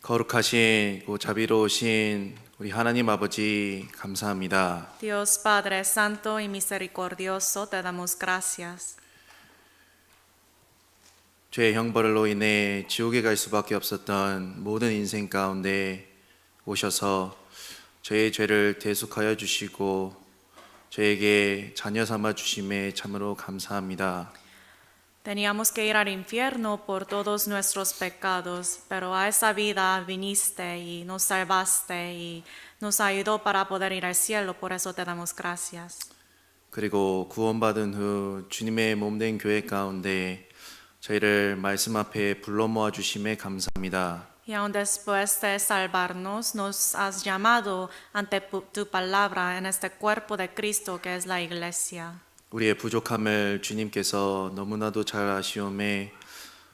거룩하신 자비로우신 우리 하나님 아버지 감사합니다. Dios Padre Santo y Misericordioso, te damos gracias. 죄의 형벌로 인해 지옥에 갈 수밖에 없었던 모든 인생 가운데 오셔서 저의 죄를 대속하여 주시고 저에게 자녀 삼아 주심에 참으로 감사합니다. Teníamos que ir al infierno por todos nuestros pecados, pero a esa vida viniste y nos salvaste y nos ayudó para poder ir al cielo, por eso te damos gracias. 그리고 구원받은 후 주님의 몸된 교회 가운데 저희를 말씀 앞에 불러 모아 주심에 감사합니다. Y aún después de salvarnos, nos has llamado ante tu palabra en este cuerpo de Cristo que es la iglesia. 우리의 부족함을 주님께서 너무나도 잘 아시오매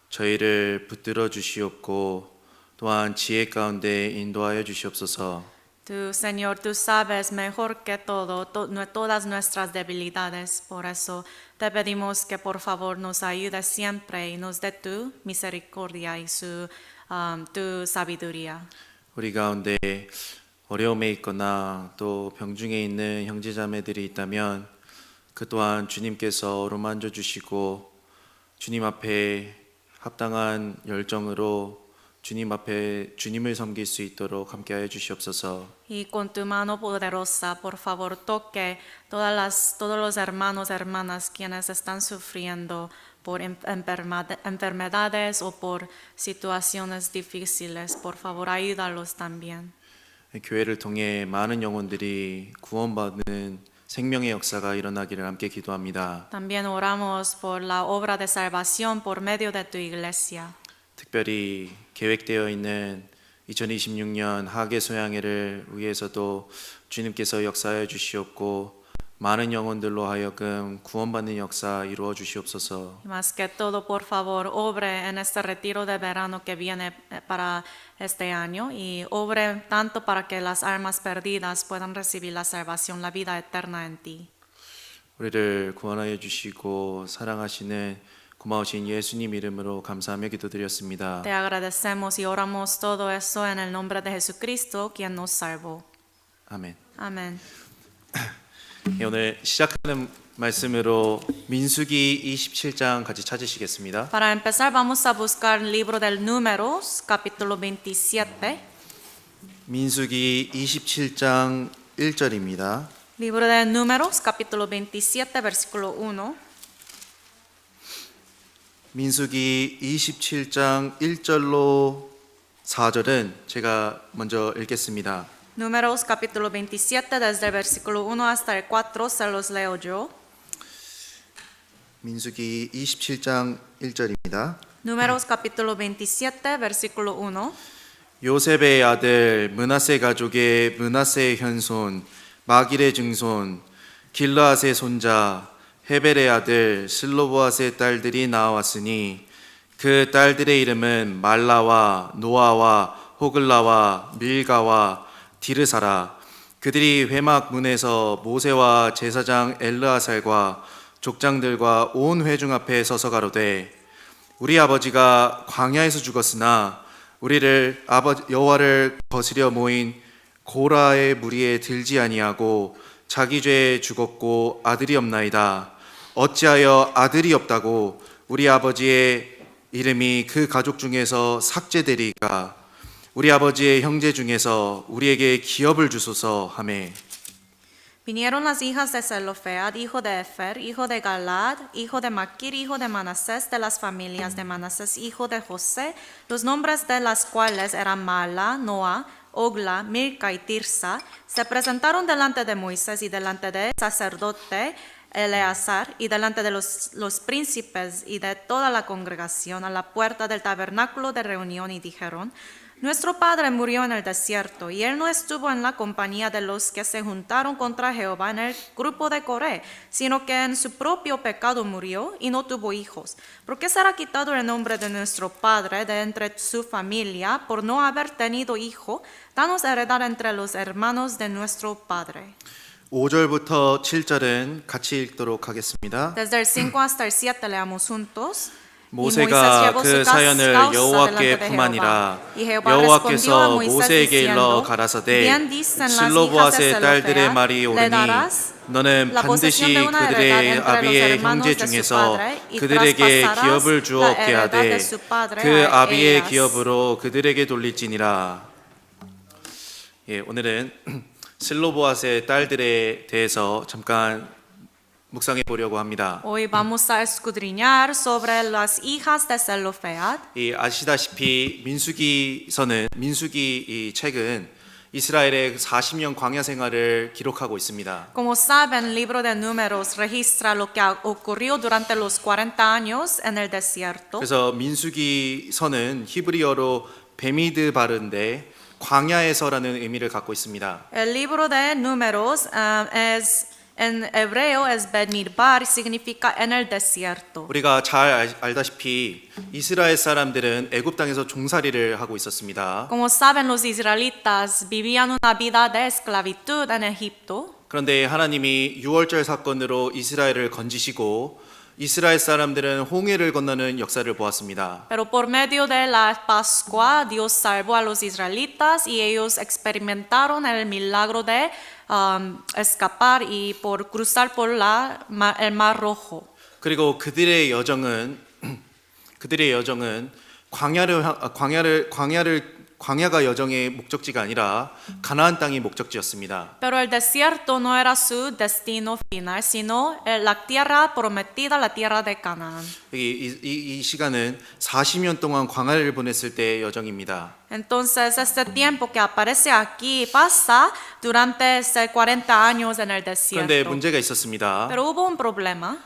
저희를 붙들어 주시옵고 또한 지혜 가운데 인도하여 주시옵소서. Tú, Señor, tú sabes mejor que todo, todas nuestras debilidades. Por eso te pedimos que por favor nos ayudes siempre y nos dé tu misericordia y tu sabiduría. 우리 가운데 어려움에 있거나 또 병중에 있는 형제자매들이 있다면 그 또한 주님께서 어루만져 주시고 주님 앞에 합당한 열정으로 주님 앞에 주님을 섬길 수 있도록 함께하여 주시옵소서. Y con tu mano poderosa, por favor, toque todos los hermanos y hermanas quienes están sufriendo por enfermedades o por situaciones difíciles. Por favor, ayúdalos también. 교회를 통해 많은 영혼들이 구원받는 생명의 역사가 일어나기를 함께 기도합니다. También oramos por la obra de salvación por medio de tu iglesia. 특별히 계획되어 있는 2026년 하계 소양회를 위해서도 주님께서 역사하여 주시옵고 많은 영혼들로 하여금 구원받는 역사 이루어 주시옵소서. Y más que todo, por favor, obre en este retiro de verano que viene para este año y obre tanto para que las almas perdidas puedan recibir la salvación, la vida eterna en ti. 우리를 구원하여 주시고 사랑하시는 고마우신 예수님 이름으로 감사하며 기도드렸습니다. Te agradecemos y oramos todo eso en el nombre de Jesucristo, quien nos salvó. 아멘. Amén. 오늘 시작하는 말씀으로 민수기 27장 같이 찾으시겠습니다. Para empezar, vamos a buscar el libro del Números, capítulo 27. 민수기 27장 1절입니다. Libro de Números, capítulo 27, versículo 1. 민수기 27장 1절로 4절은 제가 먼저 읽겠습니다. Números, capítulo 27, desde el versículo 1 hasta el 4, se los leo yo. 민수기 27장 1절입니다. Números, capítulo 27, versículo 1. 요셉의 아들 므낫세 가족의 므낫세의 현손 마길의 증손 길르앗의 손자 헤벨의 아들 슬로보앗의 딸들이 나왔으니 그 딸들의 이름은 말라와 노아와 호글라와 밀가와 디르사라. 그들이 회막 문에서 모세와 제사장 엘르아살과 족장들과 온 회중 앞에 서서 가로되 우리 아버지가 광야에서 죽었으나 우리를 여호와를 거스려 모인 고라의 무리에 들지 아니하고 자기 죄에 죽었고 아들이 없나이다. 어찌하여 아들이 없다고 우리 아버지의 이름이 그 가족 중에서 삭제되리까? 우리 아버지의 형제 중에서 우리에게 기업을 주소서 하매. Vinieron las hijas de Zelofead, hijo de Efer, hijo de Galad, hijo de Maquir, hijo de Manasés, de las familias de Manasés, hijo de José, los nombres de las cuales eran Mala, Noa, Ogla, Milca y Tirsa, se presentaron delante de Moisés y delante del sacerdote Eleazar y delante de los príncipes y de toda la congregación a la puerta del tabernáculo de reunión y dijeron: Nuestro padre murió en el desierto y él no estuvo en la compañía de los que se juntaron contra Jehová en el grupo de Coré, sino que en su propio pecado murió y no tuvo hijos. ¿Por qué será quitado el nombre de nuestro padre de entre su familia por no haber tenido hijo? Danos heredad entre los hermanos de nuestro padre. 5절부터 7절은 같이 읽도록 하겠습니다. Desde el 5 hasta el 7 leamos juntos. 모세가 llevó 그 su 사연을 causa 여호와께 delante de 품하니라. Jehová. Y Jehová respondió a 여호와께서 Moisés 모세에게 일러 diciendo, 가라사대 bien dicen las hijas de 슬로보앗의 딸들의 Zelofehad, 말이 le 오르니 darás 너는 la posesión de 반드시 una heredad 그들의 entre los 아비의 hermanos 형제 de su 중에서 padre y 그들에게 traspasarás 기업을 주어 la 얻게 heredad de 하되 su padre 그 a 아비의 ellas. 기업으로 그들에게 돌릴지니라. 예, 오늘은 슬로보앗의 딸들에 대해서 잠깐 묵상해 보려고 합니다. Hoy vamos a escudriñar sobre las hijas de Zelofehad. 이 아시다시피 민수기 이 책은 이스라엘의 40년 광야 생활을 기록하고 있습니다. Como saben, el libro de Números registra lo que ocurrió durante los 40 años en el desierto. 그래서 민수기서는 히브리어로 베미드바르인데 광야에서라는 의미를 갖고 있습니다. El libro de Números en hebreo es Bet-Midbar, significa en el desierto. 우리가 잘 알다시피 이스라엘 사람들은 애굽 땅에서 종살이를 하고 있었습니다. Como saben, los israelitas vivían una vida de esclavitud en Egipto. 그런데 하나님이 유월절 사건으로 이스라엘을 건지시고 이스라엘 사람들은 홍해를 건너는 역사를 보았습니다. Pero por medio de la Pascua, Dios salvó a los israelitas y ellos experimentaron el milagro de escapar y por cruzar por el Mar Rojo. 그리고 그들의 여정은 광야가 여정의 목적지가 아니라 가나안 땅이 목적지였습니다. Pero el desierto no era su destino final, sino la tierra prometida, la tierra de Canaán. 이 시간은 40년 동안 광야를 보냈을 때의 여정입니다. Entonces, este tiempo que aparece aquí pasa durante 40 años en el desierto. 그런데 문제가 있었습니다. Pero hubo un problema.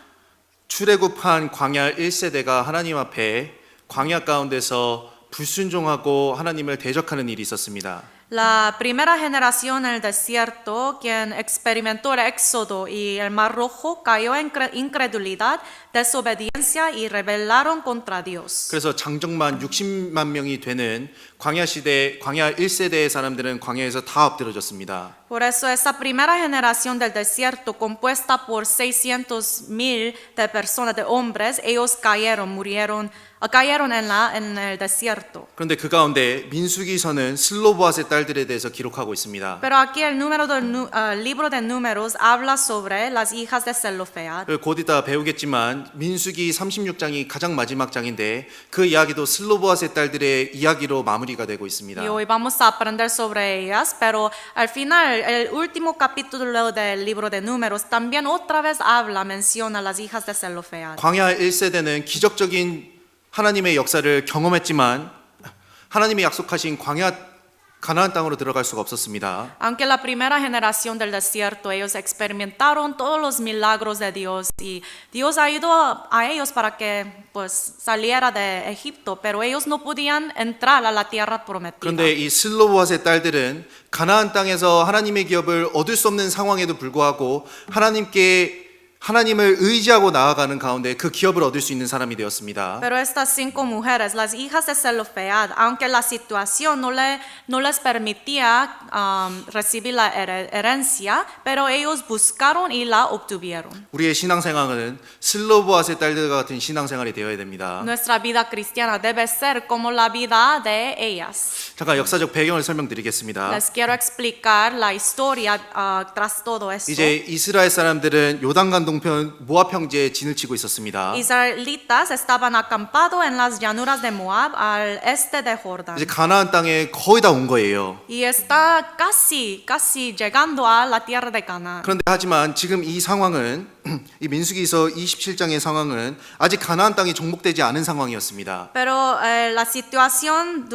출애굽한 광야 1세대가 하나님 앞에 광야 가운데서 불순종하고 하나님을 대적하는 일이 있었습니다. La primera generación en el desierto, quien experimentó el éxodo y el mar rojo, cayó en incredulidad, desobediencia y rebelaron contra Dios. 그래서 장정만 60만 명이 되는 광야 1세대의 사람들은 광야에서 다 엎드러졌습니다. Por eso esa primera generación del desierto, compuesta por 600,000 de personas, de hombres, ellos murieron en el desierto. 그런데 그 가운데 민수기서는 슬로보앗의 딸들에 대해서 기록하고 있습니다. Pero aquí el libro de Números habla sobre las hijas de Zelofehad. 곧 이따 배우겠지만 민수기 36장이 가장 마지막 장인데 그 이야기도 슬로보앗의 딸들의 이야기로 마무리가 되고 있습니다. Y hoy vamos a aprender sobre ellas, pero al final, el último capítulo del libro de Números también otra vez menciona a las hijas de Zelofehad. 광야 1세대는 기적적인 하나님의 역사를 경험했지만 하나님이 약속하신 가나안 땅으로 들어갈 수가 없었습니다. Aunque la primera generación del desierto, ellos experimentaron todos los milagros de Dios y Dios ayudó a ellos para que pues saliera de Egipto, pero ellos no podían entrar a la tierra prometida. 그런데 이 슬로보앗의 딸들은 가나안 땅에서 하나님의 기업을 얻을 수 없는 상황에도 불구하고 하나님을 의지하고 나아가는 가운데 그 기업을 얻을 수 있는 사람이 되었습니다. Pero estas 5 mujeres, las hijas de Zelofehad, aunque la situación no les permitía recibir la herencia, pero ellos buscaron y la obtuvieron. 우리의 신앙생활은 슬로보앗의 딸들과 같은 신앙생활이 되어야 됩니다. Nuestra vida cristiana debe ser como la vida de ellas. 잠깐 역사적 배경을 설명드리겠습니다. Les quiero explicar la historia tras todo esto. 이제 이스라엘 사람들은 요단강 동편 모압 평지에 진을 치고 있었습니다. Israelitas estaban acampados en las llanuras de Moab al este de Jordán. 이제 가나안 땅에 거의 다 온 거예요. Y está casi llegando a la tierra de Canaán. 그런데 하지만 지금 이 상황은 이 민수기서 27장의 상황은 아직 가나안 땅이 정복되지 않은 상황이었습니다. Pero la situación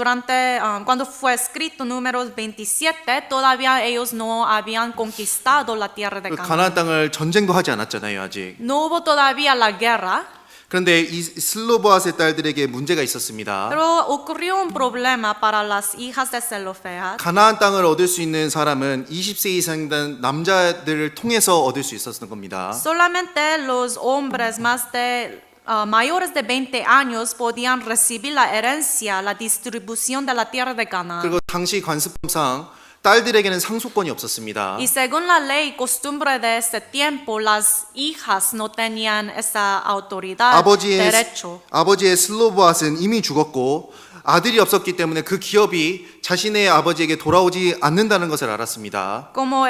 cuando fue escrito Números 27, todavía ellos no habían conquistado la tierra de Canaán. 가나안 땅을 전쟁도 하지 않았잖아요, 아직. No hubo todavía la guerra. 그런데 이 슬로보앗의 딸들에게 문제가 있었습니다. Pero ocurrió un problema para las hijas de Zelofehad. 가나안 땅을 얻을 수 있는 사람은 20세 이상 된 남자들을 통해서 얻을 수 있었던 겁니다. Solamente los hombres mayores de 20 años podían recibir la herencia, la distribución de la tierra de Canaán. 그리고 당시 관습법상 딸들에게는 상속권이 없었습니다. Y según la ley y costumbre de ese tiempo, las hijas no tenían esa autoridad, derecho. 아버지의 슬로보앗은 이미 죽었고 아들이 없었기 때문에 그 기업이 자신의 아버지에게 돌아오지 않는다는 것을 알았습니다. Como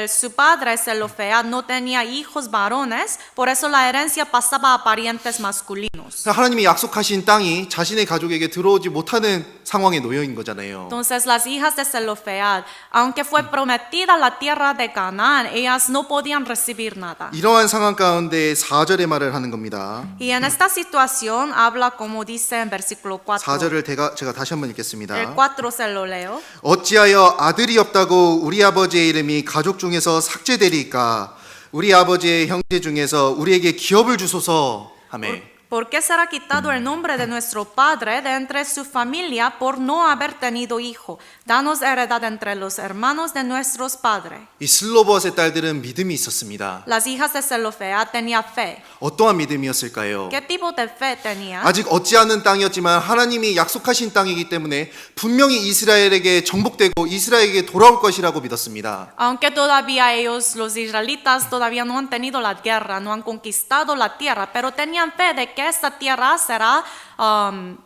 su padre Zelofead no tenía hijos varones, por eso la herencia pasaba a parientes masculinos. 하나님이 약속하신 땅이 자신의 가족에게 들어오지 못하는 상황에 놓여 있는 거잖아요. Entonces las hijas de Zelofead, aunque fue prometida la tierra de Canaán, ellas no podían recibir nada. 이러한 상황 가운데 4절의 말을 하는 겁니다. Y en esta situación habla como dice en versículo 4. 4절을 제가 다시 한번 읽겠습니다. El 4 se lo leo. 어찌하여 아들이 없다고 우리 아버지의 이름이 가족 중에서 삭제되리까? 우리 아버지의 형제 중에서 우리에게 기업을 주소서 하매. ¿Por qué será quitado el nombre de nuestro padre de entre su familia por no haber tenido hijo? Danos heredad entre los hermanos de nuestros padres. 이 슬로보앗의 딸들은 믿음이 있었습니다. Las hijas de Zelofead tenían fe. 어떠한 믿음이었을까요? ¿Qué tipo de fe tenían? 아직 얻지 않은 땅이었지만 하나님이 약속하신 땅이기 때문에 분명히 이스라엘에게 정복되고 이스라엘에게 돌아올 것이라고 믿었습니다. Aunque todavía ellos, los israelitas, todavía no han tenido la guerra, no han conquistado la tierra, pero tenían fe de que esta tierra será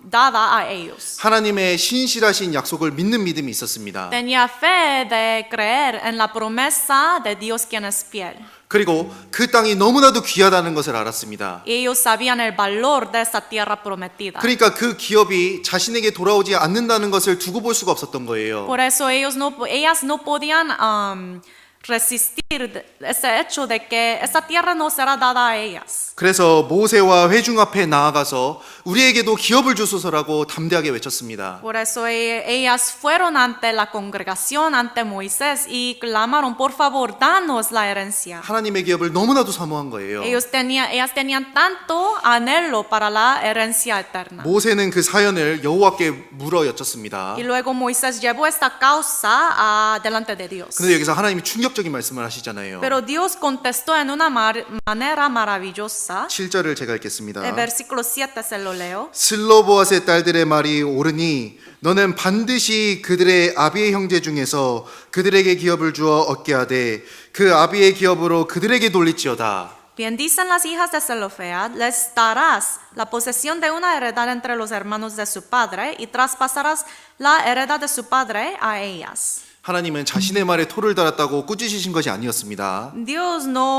dada a ellos. 하나님의 신실하신 약속을 믿는 믿음이 있었습니다. Tenía fe de creer en la promesa de Dios quien es fiel. 그리고 그 땅이 너무나도 귀하다는 것을 알았습니다. Y ellos sabían el valor de esta tierra prometida. 그러니까 그 기업이 자신에게 돌아오지 않는다는 것을 두고 볼 수가 없었던 거예요. Por eso ellas no podían resistir ese hecho de que esa tierra no será dada a ellas. 그래서 모세와 회중 앞에 나아가서 우리에게도 기업을 주소서라고 담대하게 외쳤습니다. Por eso ellas fueron ante la congregación, ante Moisés y clamaron, por favor, danos la herencia. 하나님의 기업을 너무나도 사모한 거예요. Ellas tenían tanto anhelo para la herencia eterna. 모세는 그 사연을 여호와께 물어 여쭙습니다. Y luego Moisés llevó esta causa delante de Dios. 근데 여기서 하나님이 충격적인 말씀을 하시잖아요. Pero Dios contestó en una manera maravillosa. 7절을 제가 읽겠습니다. El versículo 7 se lo leo. 슬로보앗의 딸들의 말이 옳으니 너는 반드시 그들의 아비의 형제 중에서 그들에게 기업을 주어 얻게 하되 그 아비의 기업으로 그들에게 돌릴지어다. Bien dicen las hijas de Zelofead, les darás la posesión de una heredad entre los hermanos de su padre y traspasarás la heredad de su padre a ellas. 하나님은 자신의 말에 토를 달았다고 꾸짖으신 것이 아니었습니다. Dios no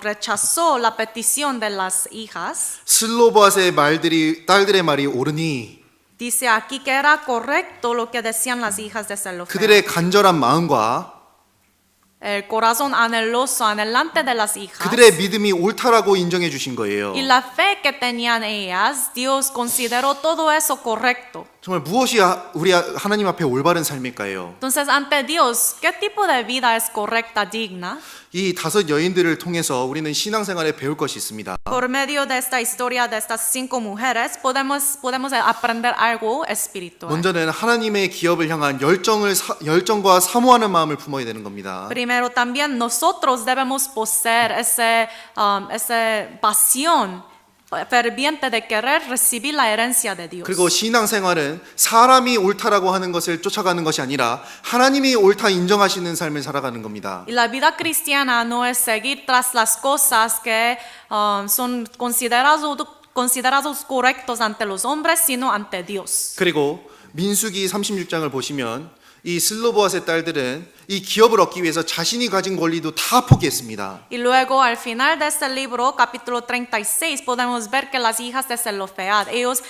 rechazó la petición de las hijas. 슬로보앗의 딸들의 말이 옳으니 Dice aquí que era correcto lo que decían las hijas de Zelofead. 그들의 간절한 마음과 El corazón anheloso, anhelante de las hijas. 그들의 믿음이 옳다라고 인정해 주신 거예요. Y la fe que tenían ellas, Dios consideró todo eso correcto. 정말 무엇이 우리 하나님 앞에 올바른 삶일까요? Entonces, ante Dios, ¿qué tipo de vida es correcta, digna? 이 5 여인들을 통해서 우리는 신앙생활에 배울 것이 있습니다. Por medio de esta historia de estas 5 mujeres, podemos aprender algo espiritual. 먼저는 하나님의 기업을 향한 열정과 사모하는 마음을 품어야 되는 겁니다. Primero, también nosotros debemos poseer esa pasión ferviente de querer recibir la herencia de Dios. 그리고 신앙생활은 사람이 옳다라고 하는 것을 쫓아가는 것이 아니라 하나님이 옳다 인정하시는 삶을 살아가는 겁니다. Y la vida cristiana no es seguir tras las cosas que son considerados correctos ante los hombres, sino ante Dios. 그리고 민수기 36장을 보시면 이 슬로보앗의 딸들은 이 기업을 얻기 위해서 자신이 가진 권리도 다 포기했습니다. Y luego al final de este libro, capítulo 36, podemos ver que las hijas de Zelofead, ellas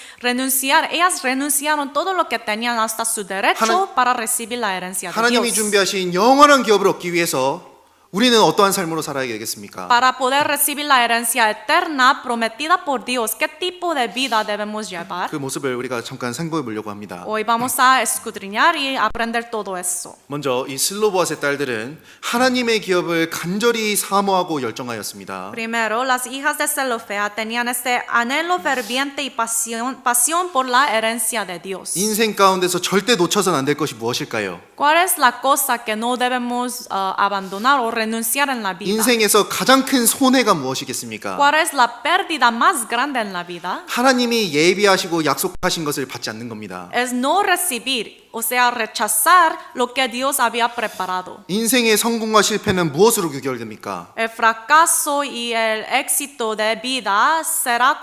renunciaron todo lo que tenían hasta su derecho para recibir la herencia de 하나님이 Dios. 준비하신 영원한 기업을 얻기 위해서 우리는 어떠한 삶으로 살아야 되겠습니까? Para poder recibir la herencia eterna prometida por Dios, ¿qué tipo de vida debemos llevar? 그 모습을 우리가 잠깐 생각해 보려고 합니다. Hoy vamos a escudriñar y aprender todo eso. 먼저 이 슬로보앗의 딸들은 하나님의 기업을 간절히 사모하고 열정하였습니다. Primero, las hijas de Zelofead tenían este anhelo ferviente y pasión por la herencia de Dios. 인생 가운데서 절대 놓쳐서는 안 될 것이 무엇일까요? ¿Cuál es la cosa que no debemos abandonar o renunciar en la vida. 인생에서 가장 큰 손해가 무엇이겠습니까? ¿Cuál es la pérdida más grande en la vida? 하나님이 예비하시고 약속하신 것을 받지 않는 겁니다. Es no recibir, o sea, rechazar lo que Dios había preparado. 인생의 성공과 실패는 무엇으로 규결됩니까? El fracaso y el éxito de vida será,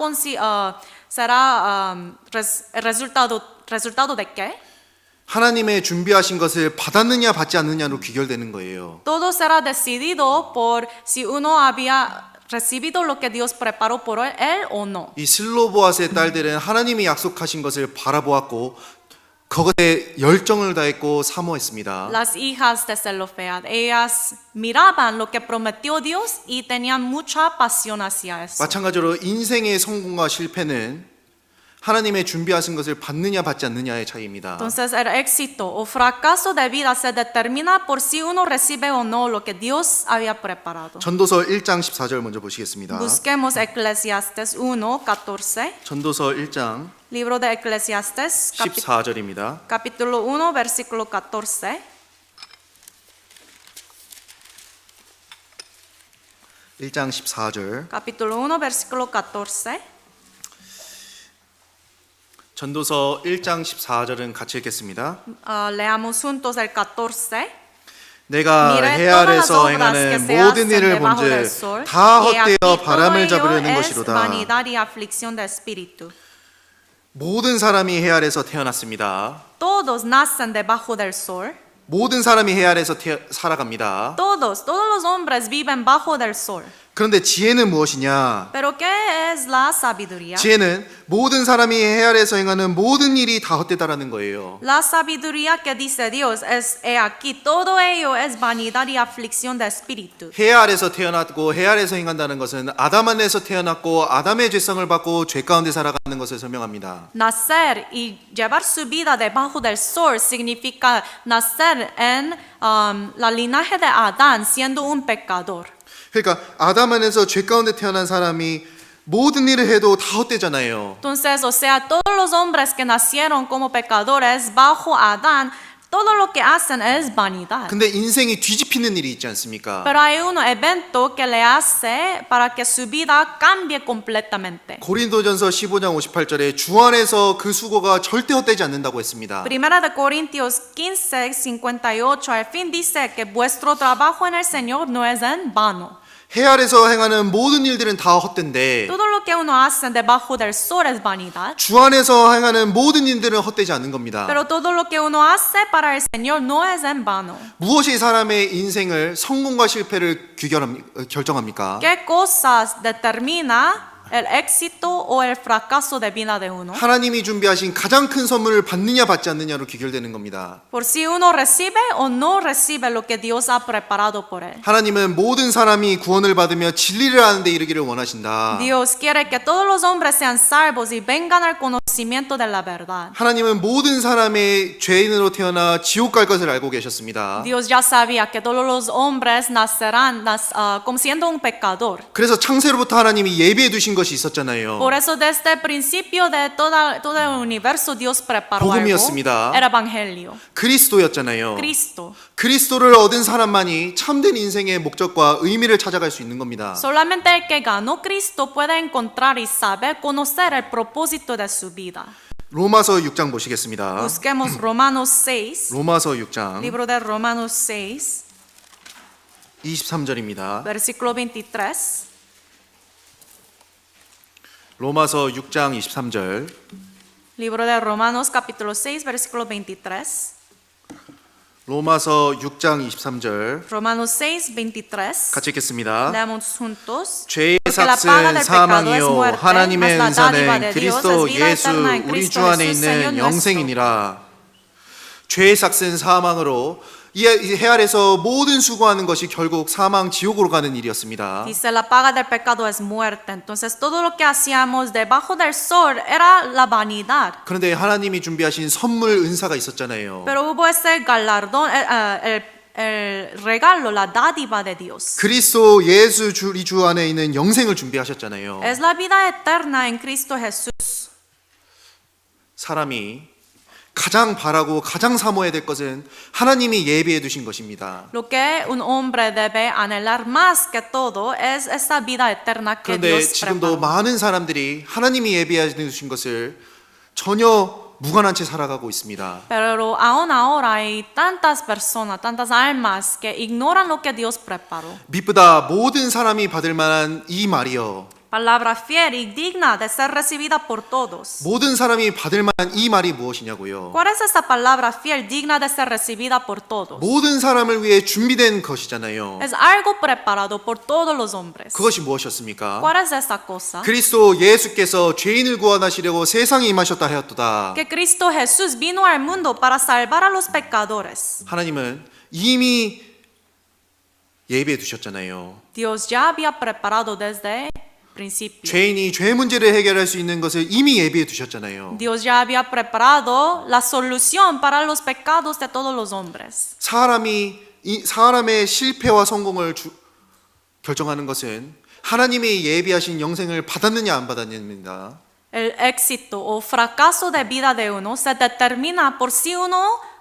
el resultado de qué? 하나님의 준비하신 것을 받았느냐 받지 않느냐로 귀결되는 거예요. Todo será decidido por si uno había recibido lo que Dios preparó por él o no. 이 슬로보아스의 딸들은 하나님이 약속하신 것을 바라보았고 그것에 열정을 다했고 사모했습니다. Las hijas de Zelofead, ellas miraban lo que prometió Dios y tenían mucha pasión hacia eso. 마찬가지로 인생의 성공과 실패는 하나님의 준비하신 것을 받느냐 받지 않느냐의 차이입니다. Entonces el éxito o fracaso de vida se determina por si uno recibe o no lo que Dios había preparado. 전도서 1장 14절 먼저 보시겠습니다. Busquemos Eclesiastes 1:14. 전도서 1장 Libro de Eclesiastes, 14절입니다. capítulo 1, versículo 14. 1장 14절. Capítulo 1, versículo 14. 전도서 1장 14절은 같이 읽겠습니다. Leamos juntos el 14. 내가 Mire 해 todas las 아래서 obras que 행하는 se 모든 hacen 일을 debajo del 본즉 sol, 다 y aquí 헛되어 todo 바람을 ello 잡으려는 es 것이로다. vanidad y aflicción de espíritu. 모든 사람이 해 아래서 태어났습니다. Todos nacen debajo del sol. 모든 사람이 해 아래서 살아갑니다. Todos los hombres viven bajo del sol. 그런데 지혜는 무엇이냐? Pero ¿qué es la sabiduría? 지혜는 모든 사람이 해 아래서 행하는 모든 일이 다 헛되다라는 거예요. La sabiduría que dice Dios es he aquí, todo ello es vanidad y aflicción de espíritu. 해 아래서 태어났고 해 아래서 행한다는 것은 아담 안에서 태어났고 아담의 죄성을 받고 죄 가운데 살아가는 것을 설명합니다. Nacer y llevar su vida debajo del sol significa nacer en la linaje de Adán siendo un pecador. 그러니까 아담 안에서 죄 가운데 태어난 사람이 모든 일을 해도 다 헛되잖아요. Entonces, o sea, todos los hombres que nacieron como pecadores bajo Adán, todo lo que hacen es vanidad. 근데 인생이 뒤집히는 일이 있지 않습니까? Pero hay un evento que le hace para que su vida cambie completamente. 고린도전서 15장 58절에 주 안에서 그 수고가 절대 헛되지 않는다고 했습니다. Primera de Corintios 15:58 al fin dice que vuestro trabajo en el Señor no es en vano. 해 아래서 행하는 모든 일들은 다 헛된데 Todo lo que uno hace debajo del sol es vanidad. 주 안에서 행하는 모든 일들은 헛되지 않는 겁니다. Pero todo lo que uno hace para el Señor no es en vano. 무엇이 사람의 인생을 성공과 실패를 결정합니까? ¿Qué cosas determina el éxito o el fracaso de vida de uno? 하나님이 준비하신 가장 큰 선물을 받느냐 받지 않느냐로 귀결되는 겁니다. Por si uno recibe o no recibe lo que Dios ha preparado por él. 하나님은 모든 사람이 구원을 받으며 진리를 아는 데 이르기를 원하신다. Dios quiere que todos los hombres sean salvos y vengan al conocimiento de la verdad. 하나님은 모든 사람의 죄인으로 태어나 지옥 갈 것을 알고 계셨습니다. Dios ya sabía que todos los hombres nacerán como siendo un pecador. 그래서 창세로부터 하나님이 예비해 두신 것이 있었잖아요. Por eso desde el principio de todo el universo Dios preparó algo. 복음이었습니다. El evangelio. 그리스도였잖아요. Cristo. 그리스도를 얻은 사람만이 참된 인생의 목적과 의미를 찾아갈 수 있는 겁니다. Solamente el que ganó Cristo puede encontrar y saber conocer el propósito de su vida. 로마서 6장 보시겠습니다. Busquemos Romanos 6, 로마서 6장 libro de Romanos 6, 23절입니다. versículo 23. 로마서 6장 23절. Libro de Romanos capítulo 6, versículo 23. 로마서 6장 23절. Romanos 6, 23. 같이 읽겠습니다. Leamos juntos. 죄의 Porque la paga 삭은 del pecado es 사망이요 muerte, 하나님의 mas la dádiva 은사는 de Dios es 그리스도 vida 예수 eterna en 우리 Cristo 주 안에 Jesús, 있는 Señor nuestro. 영생이니라. 죄의 삭은 사망으로 이 해 아래서 모든 수고하는 것이 결국 사망 지옥으로 가는 일이었습니다. Dice la paga del pecado es muerte. Entonces todo lo que hacíamos debajo del sol era la vanidad. 그런데 하나님이 준비하신 선물 은사가 있었잖아요. Pero hubo ese galardón, el regalo, la dádiva de Dios. 그리스도 예수 우리 주 안에 있는 영생을 준비하셨잖아요. Es la vida eterna en Cristo Jesús. 사람이 가장 바라고 가장 사모해야 될 것은 하나님이 예비해 두신 것입니다. Lo que un hombre debe anhelar más que todo es esa vida eterna que 그런데 Dios 지금도 preparó. 많은 사람들이 하나님이 예비해 두신 것을 전혀 무관한 채 살아가고 있습니다. Pero aún ahora hay tantas personas, tantas almas que ignoran lo que Dios preparó. 미쁘다 모든 사람이 받을 만한 이 말이여. Palabra fiel y digna de ser recibida por todos. 모든 사람이 받을 만한 이 말이 무엇이냐고요. ¿Cuál es esa palabra fiel, digna de ser recibida por todos? 모든 사람을 위해 준비된 것이잖아요. Es algo preparado por todos los hombres. 그것이 무엇이었습니까? ¿Cuál es esa cosa? 그리스도 예수께서 죄인을 구원하시려고 세상에 임하셨다 하였도다. Que Cristo Jesús vino al mundo para salvar a los pecadores. 하나님은 이미 예비해 두셨잖아요. Dios ya había preparado desde principio. 죄인이 죄 문제를 해결할 수 있는 것을 이미 예비해 두셨잖아요. Dios ya había preparado la solución para los pecados de todos los hombres. 사람의 실패와 성공을 결정하는 것은 하나님이 예비하신 영생을 받았느냐 안 받았느냐입니다. El éxito o fracaso de vida de uno se determina por si uno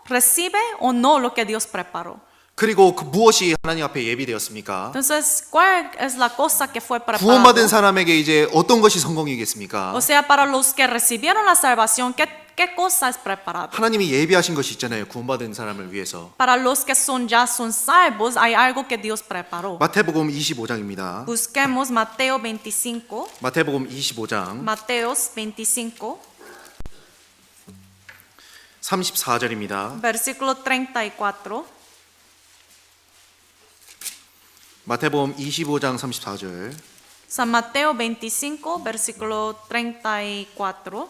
recibe o no lo que Dios preparó. 그리고 그 무엇이 하나님 앞에 예비되었습니까? Entonces, ¿cuál es la cosa que fue preparada? 구원받은 사람에게 이제 어떤 것이 성공이겠습니까? O sea, para los que recibieron la salvación, ¿qué cosa es preparada? 하나님이 예비하신 것이 있잖아요. 구원받은 사람을 위해서. Para los que ya son salvos, hay algo que Dios preparó. 마태복음 25장입니다. Busquemos Mateo 25. 마태복음 25장 Mateos 25, 34절입니다. versículo 34. 마태복음 25장 34절. San Mateo 25, versículo 34.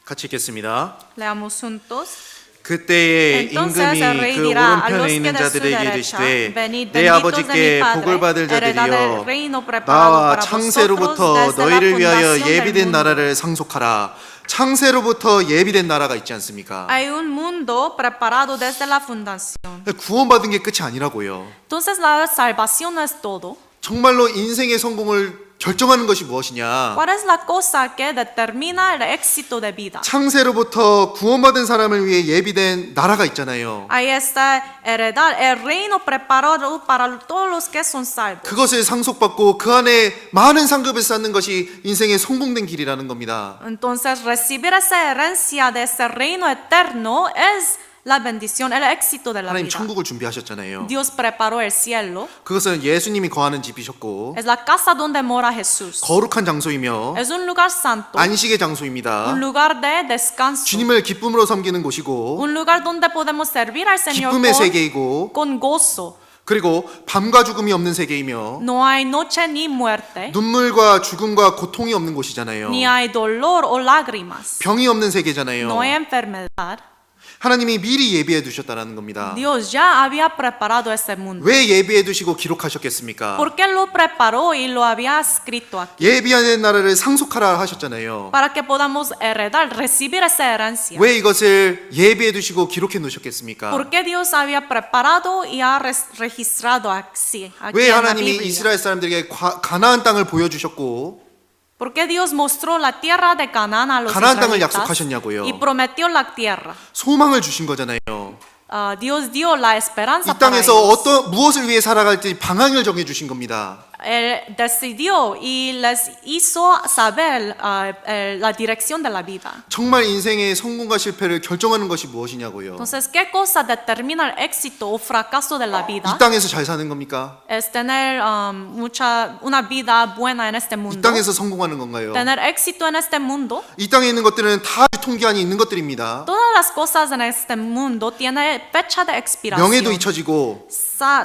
같이 읽겠습니다. Leamos juntos. 그때에 Entonces el 임금이 rey 그 dirá a 오른편에 los que 있는 de su 자들에게 derecha, 이르시되 venid 내 benditos de mi 아버지께 Padre, 복을 받을 heredad del 자들이여 reino preparado 나와 para 창세로부터 vosotros desde la 너희를 위하여 fundación del 예비된 mundo. 나라를 상속하라. 창세로부터 예비된 나라가 있지 않습니까? Hay un mundo preparado desde la fundación. 구원받은 게 끝이 아니라고요. Entonces la salvación no es todo. 정말로 인생의 성공을 결정하는 것이 무엇이냐? ¿Cuál es la cosa que determina el éxito de vida? 창세로부터 구원받은 사람을 위해 예비된 나라가 있잖아요. Ahí está heredad, el reino preparado para todos los que son salvos. 그것을 상속받고 그 안에 많은 상급을 쌓는 것이 인생의 성공된 길이라는 겁니다. Entonces recibir esa herencia de ese reino eterno es la bendición, el éxito de la 하나님 vida. 천국을 준비하셨잖아요. Dios preparó el cielo. 그것은 예수님이 거하는 집이셨고 Es la casa donde mora Jesús. 거룩한 장소이며 Es un lugar santo, 안식의 장소입니다. un lugar de descanso, 주님을 기쁨으로 섬기는 곳이고 un lugar donde podemos servir al Señor 기쁨의 세계이고 con gozo. 그리고 밤과 죽음이 없는 세계이며 No hay noche ni muerte, 눈물과 죽음과 고통이 없는 곳이잖아요. ni hay dolor o lágrimas. 병이 없는 세계잖아요. No hay enfermedad. 하나님이 미리 예비해 두셨다는 겁니다. Dios ya había preparado ese mundo. 왜 예비해 두시고 기록하셨겠습니까? ¿Por qué lo preparó y lo había escrito aquí? 예비하는 나라를 상속하라 하셨잖아요. Para que podamos heredar, recibir esa herencia. 왜 이것을 예비해 두시고 기록해 놓으셨겠습니까? ¿Por qué Dios había preparado y ha registrado así, aquí 왜 en la 하나님이 Biblia? 이스라엘 사람들에게 가나안 땅을 보여주셨고 ¿Por qué Dios mostró la tierra de Canaán a los 가나안 땅을 israelitas 약속하셨냐고요? y prometió la tierra? 소망을 주신 거잖아요. Dios dio la esperanza 이 para 땅에서 ellos. 무엇을 위해 살아갈지 방향을 정해 주신 겁니다. Él decidió y les hizo saber la dirección de la vida. 정말 인생의 성공과 실패를 결정하는 것이 무엇이냐고요. Entonces, ¿qué cosa determina el éxito o fracaso de la vida? 이 땅에서 잘 사는 겁니까? Es tener una vida buena en este 이 mundo. 땅에서 성공하는 건가요? Tener éxito en este mundo. 이 땅에 있는 것들은 다 유통기한이 있는 것들입니다. Todas las cosas en este mundo tienen fecha de expiración. 명예도 잊혀지고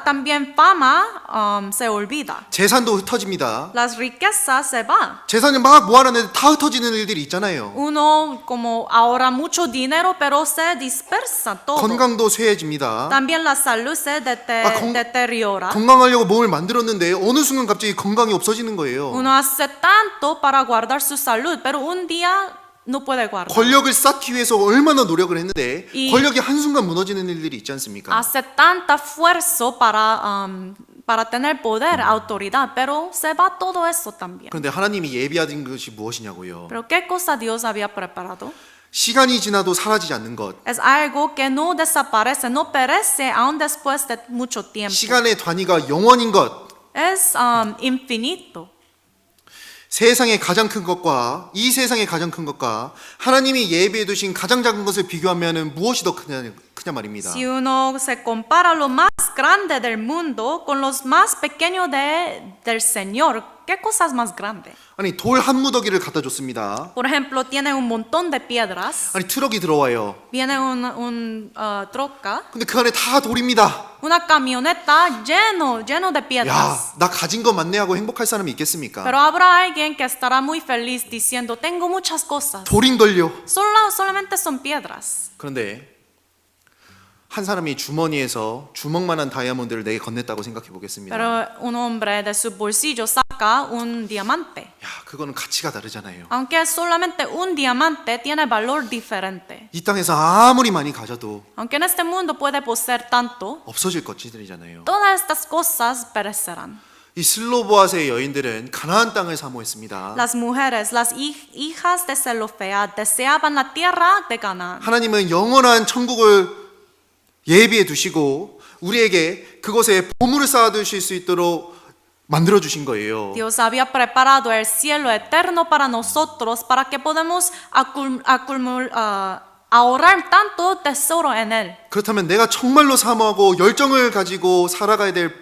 También fama se olvida. 재산도 흩어집니다. Las riquezas se van. 재산을 막 모아놨는데 다 흩어지는 일들이 있잖아요. Uno como ahorra mucho dinero, pero se dispersa todo. 건강도 쇠해집니다. También la salud se deteriora. 건강하려고 몸을 만들었는데 어느 순간 갑자기 건강이 없어지는 거예요. Uno hace tanto para guardar su salud, pero un día no puede guardar. 권력을 쌓기 위해서 얼마나 노력을 했는데 이- 권력이 한순간 무너지는 일들이 있지 않습니까? Hace tanta esfuerzo para tener poder, autoridad, pero se va todo eso también. 그런데 하나님이 예비하신 것이 무엇이냐고요. Pero ¿qué cosa Dios había preparado? 시간이 지나도 사라지지 않는 것, Es algo que no desaparece, no perece aún después de mucho tiempo. 시간의 단위가 영원인 것, Es infinito. 세상의 가장 큰 것과 이 세상의 가장 큰 것과 하나님이 예비해 두신 가장 작은 것을 비교하면 무엇이 더 크냐 말입니다. Si uno se compara lo más grande del mundo con los más pequeños del Señor, ¿qué cosa es más grande? 아니 돌 한 무더기를 갖다 줬습니다. Por ejemplo, tiene un montón de piedras, 아니 트럭이 들어와요. viene troca, 근데 그 안에 다 돌입니다. una camioneta lleno de 야, piedras. 나 가진 거 많네 하고 행복할 사람이 있겠습니까? Pero habrá alguien que estará muy feliz diciendo, tengo muchas cosas. 돌인걸요. Solamente son piedras. 그런데 한 사람이 주머니에서 주먹만한 다이아몬드를 내게 건넸다고 생각해 보겠습니다. Pero un hombre de su bolsillo saca un diamante. 야, 그거는 가치가 다르잖아요. Aunque es solamente un diamante, tiene valor diferente. 이 땅에서 아무리 많이 가져도 Aunque en este mundo puede poseer tanto, 없어질 것들이잖아요. todas estas cosas perecerán. 이 슬로보아스의 여인들은 가나안 땅을 사모했습니다. Las mujeres, las hijas de Zelofead, deseaban la tierra de Canaán. 하나님은 영원한 천국을 예비해 두시고 우리에게 그곳에 보물을 쌓아 두실 수 있도록 만들어 주신 거예요. Dios había preparado el cielo eterno para nosotros para que podamos ahorrar tanto tesoro en él. 그렇다면 내가 정말로 사모하고 열정을 가지고 살아가야 될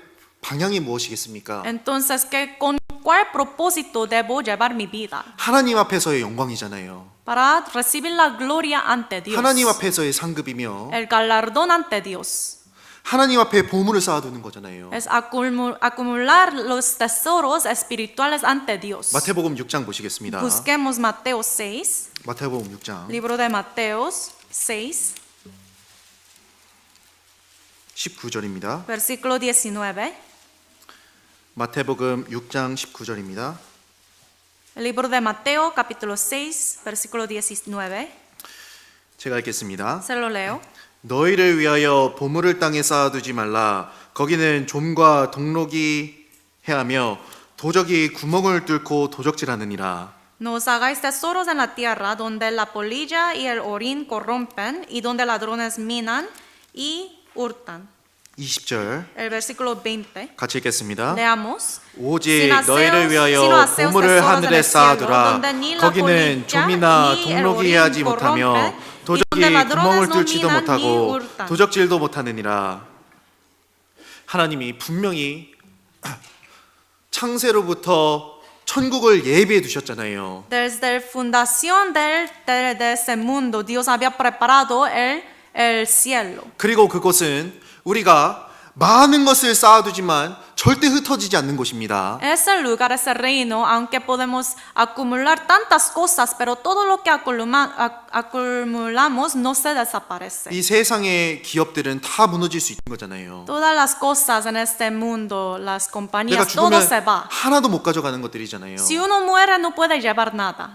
방향이 무엇이겠습니까? Entonces, ¿con cuál propósito debo llevar mi vida? 하나님 앞에서의 영광이잖아요. Para recibir la gloria ante Dios. 하나님 앞에서의 상급이며 El galardón ante Dios. 하나님 앞에 보물을 쌓아두는 거잖아요. Es acumular los tesoros espirituales ante Dios. 마태복음 6장 보시겠습니다. Busquemos Mateo 6, 마태복음 6장 libro de Mateos 6, 19절입니다. versículo 19. 마태복음 6장 19절입니다. El libro de Mateo, capítulo 6, versículo 19. 제가 읽겠습니다. Se lo leo. 너희를 위하여 보물을 땅에 쌓아두지 말라. 거기는 좀과 동록이 해하며 도적이 구멍을 뚫고 도적질하느니라. No os hagáis tesoros en la tierra donde la polilla y el orín corrompen y donde ladrones minan y hurtan. 20절 El versículo 20. 같이 읽겠습니다. Leamos. 오직 Sin aseos, 너희를 위하여 sino aseos 보물을 tesoros en 하늘에 el cielo, 쌓아두라. donde ni la 거기는 polilla 좀이나 ni el 동록이 orín 해하지 못하며 corrompen, 도적이 y donde ladrones 구멍을 no 뚫지도 minan ni 못하고 hurtan. 도적질도 못하느니라. 하나님이 분명히 창세로부터 천국을 예비해 두셨잖아요. Desde la fundación de ese mundo, Dios había preparado el cielo. 그리고 그곳은 우리가 많은 것을 쌓아두지만 절대 흩어지지 않는 곳입니다. Ese lugar, ese reino, aunque podemos acumular tantas cosas, pero todo lo que acumulamos no se desaparece. 이 세상의 기업들은 다 무너질 수 있는 거잖아요. Todas las cosas en este mundo, las 내가 compañías, todo 죽으면 se va. 하나도 못 가져가는 것들이잖아요. Si uno muere, no puede llevar nada.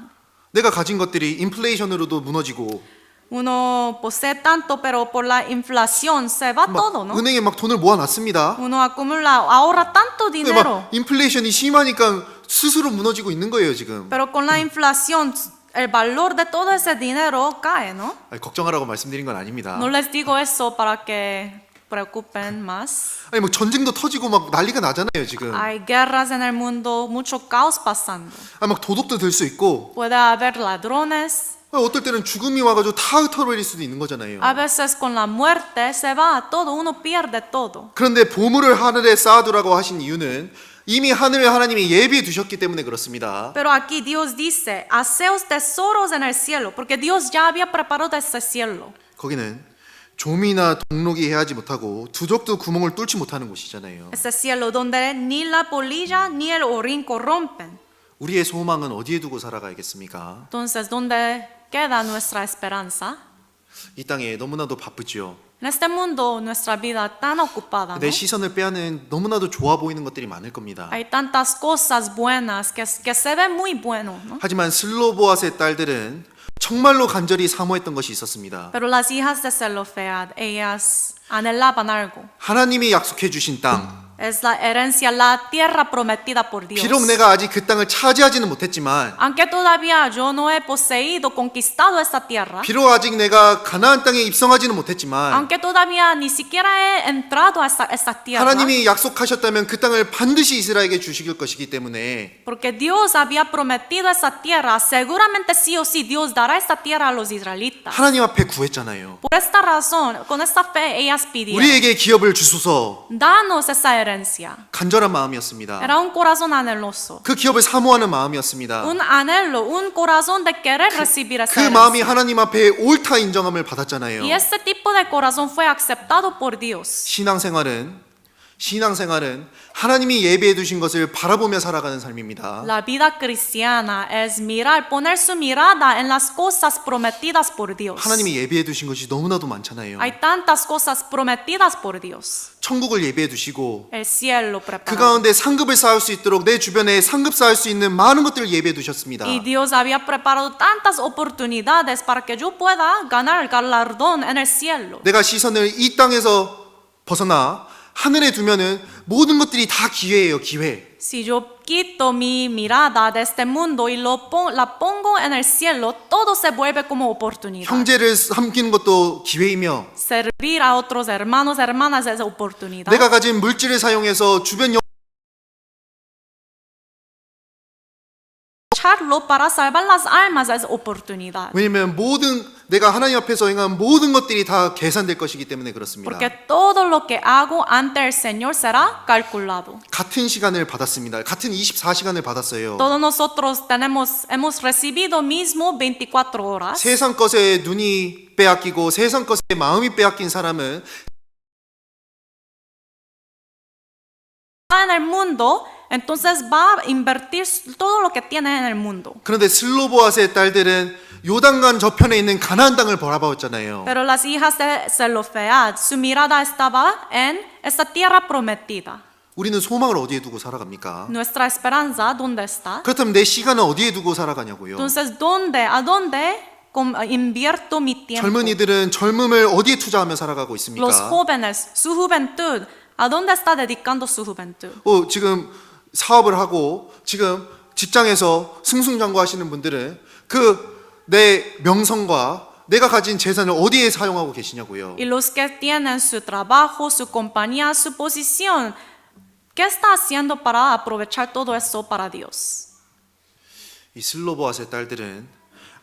내가 가진 것들이 인플레이션으로도 무너지고 Uno posee tanto, pero por la inflación se va todo, ¿no? 은행에 막 돈을 모아놨습니다. Uno acumula, ahorra tanto 근데 dinero, 막 인플레이션이 심하니까 스스로 무너지고 있는 거예요 지금. pero con la inflación el valor de todo ese dinero cae, ¿no? 아니, 걱정하라고 말씀드린 건 아닙니다. No les digo eso para que preocupen más. 아니 뭐 전쟁도 터지고 막 난리가 나잖아요 지금. Hay guerras en el mundo, mucho caos pasando. 아, 막 도둑도 들 수 있고 Puede haber ladrones. 어떨 때는 죽음이 와가지고 다 흩어버릴 수도 있는 거잖아요. A veces con la muerte se va todo, uno pierde todo. 그런데 보물을 하늘에 쌓아두라고 하신 이유는 이미 하늘을 하나님이 예비해 두셨기 때문에 그렇습니다. Pero aquí Dios dice, haceos tesoros en el cielo, porque Dios ya había preparado ese cielo. 거기는 좀이나 동록이 해하지 못하고 두적도 구멍을 뚫지 못하는 곳이잖아요. Ese cielo donde ni la polilla ni el orín corrompen. 우리의 소망은 어디에 두고 살아가야겠습니까? Entonces, ¿dónde queda nuestra esperanza? 이 땅에 너무나도 바쁘지요. En este mundo, nuestra vida tan ocupada, ¿no? 내 시선을 빼앗는 너무나도 좋아 보이는 것들이 많을 겁니다. Hay tantas cosas buenas que se ven muy buenos, ¿no? 하지만 슬로보아스의 딸들은 정말로 간절히 사모했던 것이 있었습니다. Pero las hijas de Zelofead, ellas anhelaban algo. 하나님이 약속해 주신 땅, Es la herencia, la tierra prometida por Dios. 비록 내가 아직 그 땅을 차지하지는 못했지만, Aunque todavía yo no he poseído, conquistado esta tierra, 비록 아직 내가 가나안 땅에 입성하지는 못했지만, aunque todavía ni siquiera he entrado a esta tierra, 하나님이 약속하셨다면 그 땅을 반드시 이스라엘에게 주실 것이기 때문에 porque Dios había prometido esa tierra, seguramente sí o sí Dios dará esta tierra a los israelitas. 하나님 앞에 구했잖아요. Por esta razón, con esta fe, ellas pidieron, 우리에게 기업을 주소서. danos esa herencia. 간절한 마음이었습니다. Era un corazón anheloso, 그 기업을 사모하는 마음이었습니다. un anhelo, un corazón de querer recibir 그 esa 마음이 herencia. 하나님 앞에 옳다 인정함을 받았잖아요. Y este tipo de corazón fue aceptado por Dios. 신앙생활은 하나님이 예비해 두신 것을 바라보며 살아가는 삶입니다. La vida cristiana es mirar, poner su mirada en las cosas prometidas por Dios. 하나님이 예비해 두신 것이 너무나도 많잖아요. Hay tantas cosas prometidas por Dios. 천국을 예비해 두시고 El cielo 그 preparado. 가운데 상급을 쌓을 수 있도록 내 주변에 상급 쌓을 수 있는 많은 것들을 예비해 두셨습니다. Y Dios había preparado tantas oportunidades para que yo pueda ganar galardón en el cielo. 내가 시선을 이 땅에서 벗어나 하늘에 두면은 모든 것들이 다 기회예요, 기회. Si yo quito mi mirada de este mundo y la pongo en el cielo, todo se vuelve como oportunidad. 형제를 섬기는 것도 기회이며 Servir a otros hermanos, hermanas es oportunidad. 내가 가진 물질을 사용해서 주변 Usarlo para salvar las almas es oportunidad. 왜냐면 내가 하나님 앞에서 행한 모든 것들이 다 계산될 것이기 때문에 그렇습니다. Porque todo lo que hago ante el Señor será calculado. 같은 시간을 받았습니다. 같은 24시간을 받았어요. Todos nosotros hemos recibido mismo 24 horas. 세상 것에 눈이 빼앗기고 세상 것에 마음이 빼앗긴 사람은 En el mundo, entonces va a invertir todo lo que tiene en el mundo. 그런데 슬로보아스의 딸들은 요단강 저편에 있는 가나안 땅을 바라봤잖아요. Pero las hijas de Zelofead, su mirada estaba en esta tierra prometida. 우리는 소망을 어디에 두고 살아갑니까? Nuestra esperanza, ¿dónde está? 그렇다면 내 시간은 어디에 두고 살아가냐고요. Entonces, a dónde invierto mi tiempo? 젊은이들은 젊음을 어디에 투자하며 살아가고 있습니까? Los jóvenes, su juventud, ¿a dónde está dedicando su juventud? 지금 사업을 하고 지금 직장에서 승승장구하시는 분들은 그 내 명성과 내가 가진 재산을 어디에 사용하고 계시냐고요. Y los que tienen su trabajo, su compañía, su posición, ¿qué está haciendo para aprovechar todo eso para Dios? 이 슬로보아스의 딸들은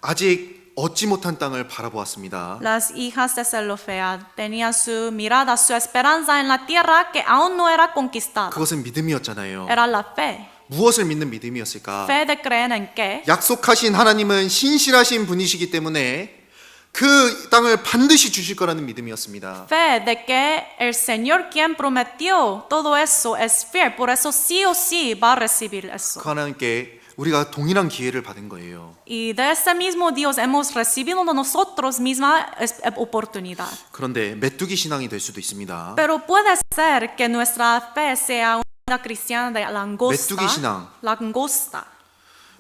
아직 얻지 못한 땅을 바라보았습니다. Las hijas de Zelofead tenían su mirada, su esperanza en la tierra que aún no era conquistada. 그것은 믿음이었잖아요. Era la fe. 무엇을 믿는 믿음이었을까? Fe de creer en qué? 약속하신 하나님은 신실하신 분이시기 때문에 그 땅을 반드시 주실 거라는 믿음이었습니다. Fe de que el Señor quien prometió todo eso es fiel, por eso sí o sí va a recibir eso. 그 하나님께 우리가 동일한 기회를 받은 거예요. Y de ese mismo Dios hemos recibido nosotros misma oportunidad. 그런데 메뚜기 신앙이 될 수도 있습니다. Pero puede ser que nuestra fe sea una vida cristiana de 메뚜기 신앙. langosta.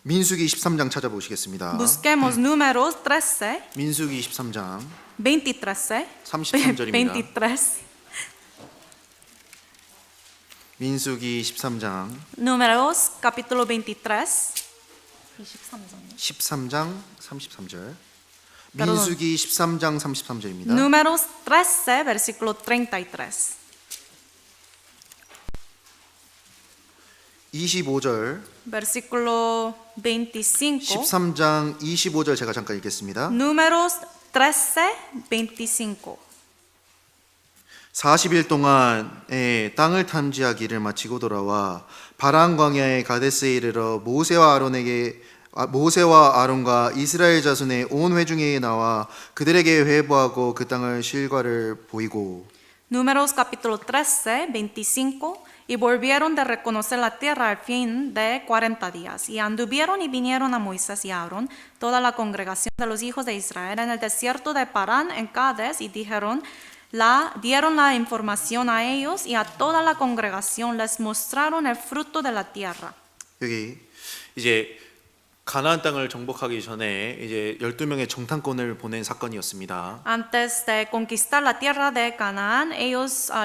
민수기 23장 찾아보시겠습니다. Busquemos números 13, 민수기 23장 23, 33절입니다. 23. 민수기 13장 Números capítulo 23. 13장 33절. Perdón. 민수기 13장 33절입니다. Números 13, versículo 33. 25절, Versículo 25. 13장 25절 제가 잠깐 읽겠습니다. Números 13, 25. 40일 동안에 땅을 탐지하기를 마치고 돌아와 바란 광야의 가데스에 이르러 모세와 아론과 이스라엘 자손의 온 회중에 나와 그들에게 회보하고 그 땅을 실과를 보이고. Números capítulo 13, 25. Y volvieron de reconocer la tierra al fin de 40 días. Y anduvieron y vinieron a Moisés y a Aarón, toda la congregación de los hijos de Israel, en el desierto de Parán, en Cades, y dieron la información a ellos y a toda la congregación les mostraron el fruto de la tierra. 여기 이제 가나안 땅을 정복하기 전에 이제 12명의 정탐꾼을 보낸 사건이었습니다. Antes de conquistar la tierra de Canaán,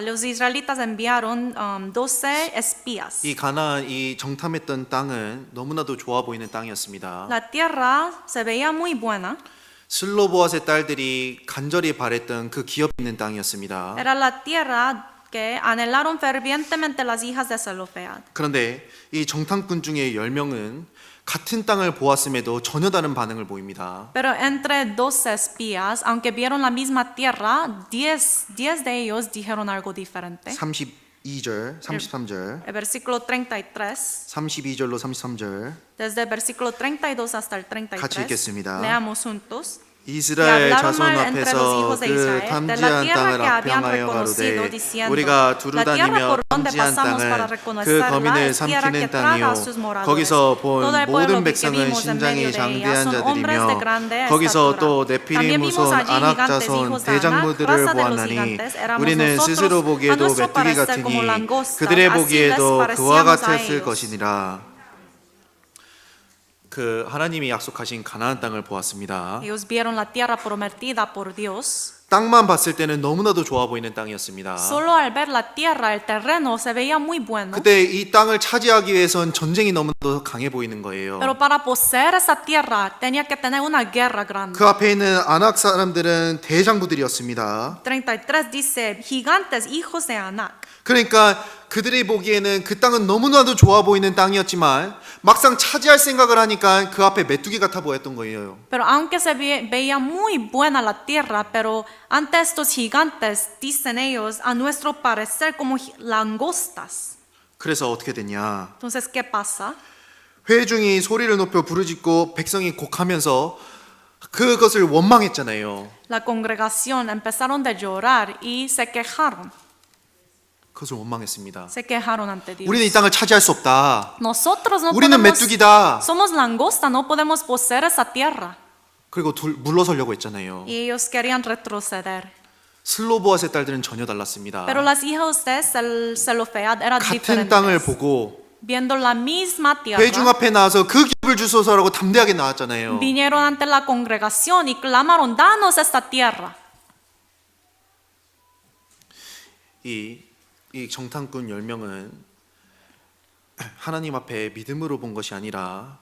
los israelitas enviaron 12 espías. 이 가나안 이 정탐했던 땅은 너무나도 좋아 보이는 땅이었습니다. La tierra se veía muy buena. 슬로보아스의 딸들이 간절히 바랬던 그 기업이 있는 땅이었습니다. Era la tierra que anhelaron fervientemente las hijas de Zelofead. 그런데 이 정탐꾼 중에 10명은 같은 땅을 보았음에도 전혀 다른 반응을 보입니다. Pero entre 12 espías, aunque vieron la misma tierra, 10 de ellos dijeron algo diferente. 32절, 33절, El versículo 33, 32절로 33절 desde el versículo 32 hasta el 같이 33, 읽겠습니다. leamos juntos. 이스라엘 hablaron 자손 mal entre los 앞에서 hijos de 그 Israel de la 탐지한 tierra 땅을 que habían 악평하여 reconocido, 가로되 diciendo, 우리가 두루 la tierra 다니며 por donde 탐지한 pasamos para 땅은 그 reconocerla 거민을 es tierra que 삼키는 traga 땅이요 a sus moradores. 거기서 본 Todo el pueblo 모든 que 백성은 vimos en medio 신장이 de ella 장대한 son hombres de 자들이며 grande 거기서 estatura. 또 También 네피림 vimos 후손 allí 아낙 gigantes, 자손 hijos de Anak, 대장부들을 raza de los 보았나니 gigantes. Éramos 우리는 nosotros, 스스로 a 보기에도 nuestro 메뚜기 parecer como 같으니 langostas, 그들의 así les 보기에도 그와 parecíamos a 같았을 ellos. 것이니라. 그 하나님이 약속하신 가나안 땅을 보았습니다. Ellos vieron la tierra prometida por Dios. 땅만 봤을 때는 너무나도 좋아 보이는 땅이었습니다. Solo al ver la tierra, el terreno se veía muy bueno. 그때 이 땅을 차지하기 위해선 전쟁이 너무나도 강해 보이는 거예요. Pero para poseer esa tierra tenía que tener una guerra grande. 그 앞에 있는 아낙 사람들은 대장부들이었습니다. 33 dice, gigantes, hijos de Anak. 그러니까 그들이 보기에는 그 땅은 너무나도 좋아 보이는 땅이었지만 막상 차지할 생각을 하니까 그 앞에 메뚜기 같아 보였던 거예요. Pero aunque se veía muy buena la tierra, pero ante estos gigantes, dicen ellos, a nuestro parecer como langostas. 그래서 어떻게 됐냐? Entonces, ¿qué pasa? 회중이 소리를 높여 부르짖고 백성이 곡하면서 그것을 원망했잖아요. La congregación empezaron a llorar y se quejaron. 그것을 원망했습니다. Se quejaron ante Dios. 우리는 이 땅을 차지할 수 없다. Nosotros no 우리는 podemos, 메뚜기다. somos langosta, no podemos poseer esa tierra. 그리고 물러서려고 했잖아요. Y ellos querían retroceder. 슬로보아스의 딸들은 전혀 달랐습니다. Pero las hijas de Zelofead eran 같은 땅을 diferentes. 보고 Viendo la misma tierra, 회중 앞에 나와서 그 기업을 주소서라고 담대하게 나왔잖아요. vinieron ante la congregación y clamaron, danos esta tierra. 이 정탐꾼 10명은 하나님 앞에 믿음으로 본 것이 아니라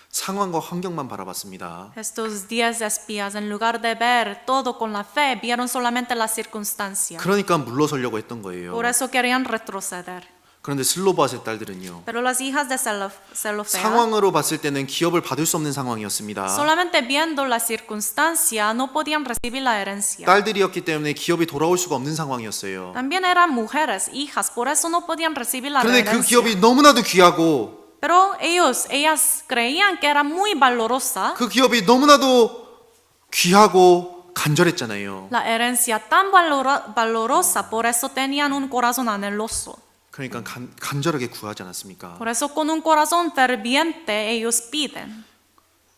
상황과 환경만 바라봤습니다. Estos 10 espías, en lugar de ver todo con la fe, vieron solamente las circunstancias. 그러니까 물러서려고 했던 거예요. Por eso querían retroceder. 그런데 슬로바스의 딸들은요. Pero las hijas de Zelofead, 상황으로 봤을 때는 기업을 받을 수 없는 상황이었습니다. solamente viendo la circunstancia, no podían recibir la herencia. 딸들이었기 때문에 기업이 돌아올 수가 없는 상황이었어요. También eran mujeres, hijas, por eso no podían recibir la 그런데 그 herencia. 기업이 너무나도 귀하고 Pero ellas creían que era muy valorosa 그 기업이 너무나도 귀하고 간절했잖아요. la herencia tan valorosa, por eso tenían un corazón anheloso. 그러니까 간절하게 구하지 않았습니까? Por eso con un corazón ferviente ellos piden.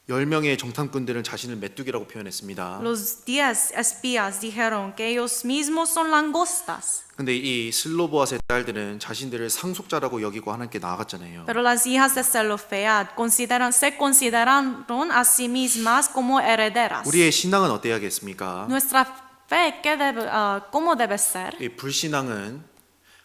10명의 정탐꾼들은 자신을 메뚜기라고 표현했습니다. Los 10 espías dijeron que ellos mismos son langostas. 근데 이 슬로보아스의 딸들은 자신들을 상속자라고 여기고 하나님께 나아갔잖아요. Pero las hijas de Zelofead se consideraron a sí mismas como herederas. 우리의 신앙은 어때야겠습니까? Nuestra fe, ¿cómo debe ser? 이 불신앙은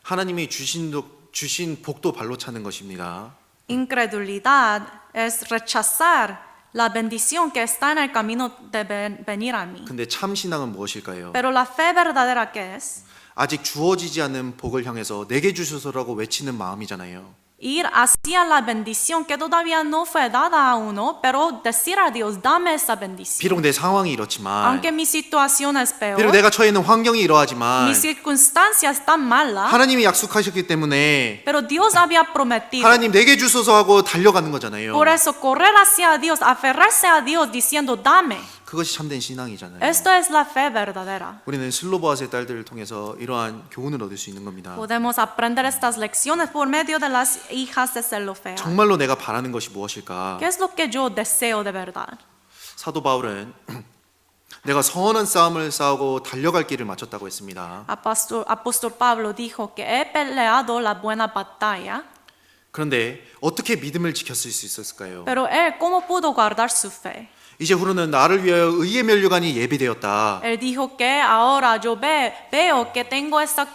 하나님이 주신 복도 발로 차는 것입니다. Incredulidad es rechazar la bendición que está en el camino de venir a mí. 근데 참 신앙은 무엇일까요? Pero la fe verdadera, ¿qué es? 아직 주어지지 않은 복을 향해서 내게 주소서라고 외치는 마음이잖아요. Ir hacia la bendición que todavía no fue dada a uno, pero decir a Dios, dame esa bendición. 비록 내 상황이 이렇지만, Aunque mi situación es 비록 peor, 내가 처해 있는 환경이 이러하지만 mi circunstancia es tan mala, 하나님이 약속하셨기 때문에 pero Dios había prometido. 하나님 내게 주소서 하고 달려가는 거잖아요. Por eso correr hacia Dios, aferrarse a Dios diciendo, dame. 그것이 참된 신앙이잖아요. Esto es la fe verdadera. 우리는 슬로보아스의 딸들을 통해서 이러한 교훈을 얻을 수 있는 겁니다. Podemos aprender estas lecciones por medio de las hijas de Zelofead. 정말로 내가 바라는 것이 무엇일까? ¿Qué es lo que yo deseo de verdad? 사도 바울은 내가 선한 싸움을 싸우고 달려갈 길을 마쳤다고 했습니다. Apóstol Pablo dijo que he peleado la buena batalla. 그런데 어떻게 믿음을 지켰을 수 있었을까요? Pero él, ¿cómo pudo guardar su fe? 이제 후로는 나를 위하여 의의 면류관이 예비되었다. Él dijo que ahora yo veo que tengo esta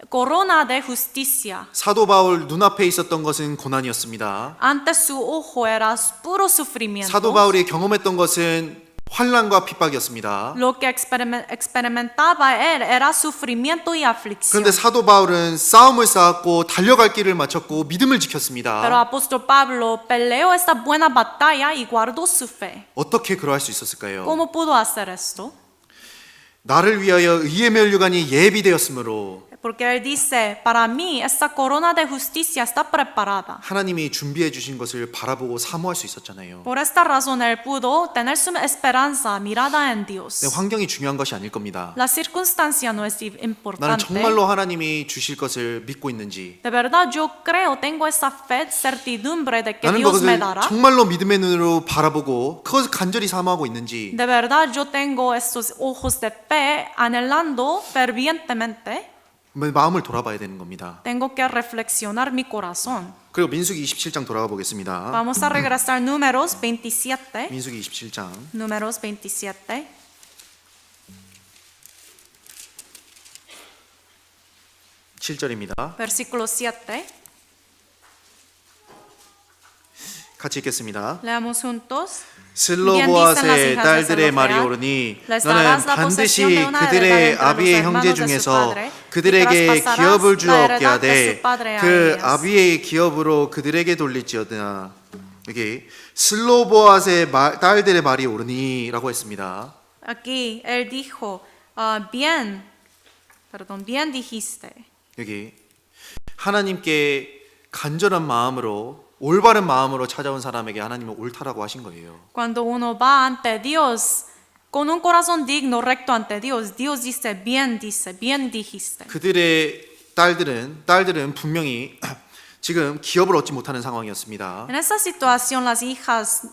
corona de justicia. 사도 바울 눈앞에 있었던 것은 고난이었습니다. Antes su ojo era puro sufrimiento. 사도 바울이 경험했던 것은 환난과 핍박이었습니다. Lo que experimentaba él era sufrimiento y aflicción. 그런데 사도 바울은 싸움을 쌓았고 달려갈 길을 마쳤고 믿음을 Pero 지켰습니다. apóstol Pablo peleó esta buena batalla y guardó su fe. 어떻게 그러할 수 있었을까요? ¿Cómo pudo hacer esto? 나를 위하여 의의 면류관이 예비되었으므로 Porque él dice, para mí esta corona de justicia está preparada. 하나님이 준비해 주신 것을 바라보고 사모할 수 있었잖아요. Por esta razón él pudo tener su esperanza mirada en Dios. 근데 환경이 중요한 것이 아닐 겁니다. La circunstancia no es 나는 importante. 정말로 하나님이 주실 것을 믿고 있는지, De verdad yo creo, tengo esa fe, certidumbre de que 나는 Dios me 그것을 dará. 정말로 믿음의 눈으로 바라보고 그것을 간절히 사모하고 있는지, De verdad yo tengo estos ojos de fe anhelando fervientemente. 마음을 돌아봐야 되는 겁니다. Tengo que reflexionar mi corazón. 그리고 민수기 27장 돌아가 보겠습니다. Vamos a regresar Números 27. 민수기 27장 Números 27. 7절입니다. Versículo 7. 같이 읽겠습니다. Leamos juntos. 슬로보아스의 딸들의 말이 오르니 너는 반드시 그들의 아비의 형제 중에서 그들에게 기업을 주었게 하되 그 아비의 기업으로 그들에게 돌릴지어다. 여기 슬로보아스의 딸들의 말이 오르니라고 했습니다. Aquí él dijo, bien dijiste. 여기 하나님께 간절한 마음으로 올바른 마음으로 찾아온 사람에게 하나님은 옳다라고 하신 거예요. Cuando uno va ante Dios con un corazón digno, recto ante Dios, Dios dice, bien dijiste. 그들의 딸들은 분명히 지금 기업을 얻지 못하는 상황이었습니다. En esa situación las hijas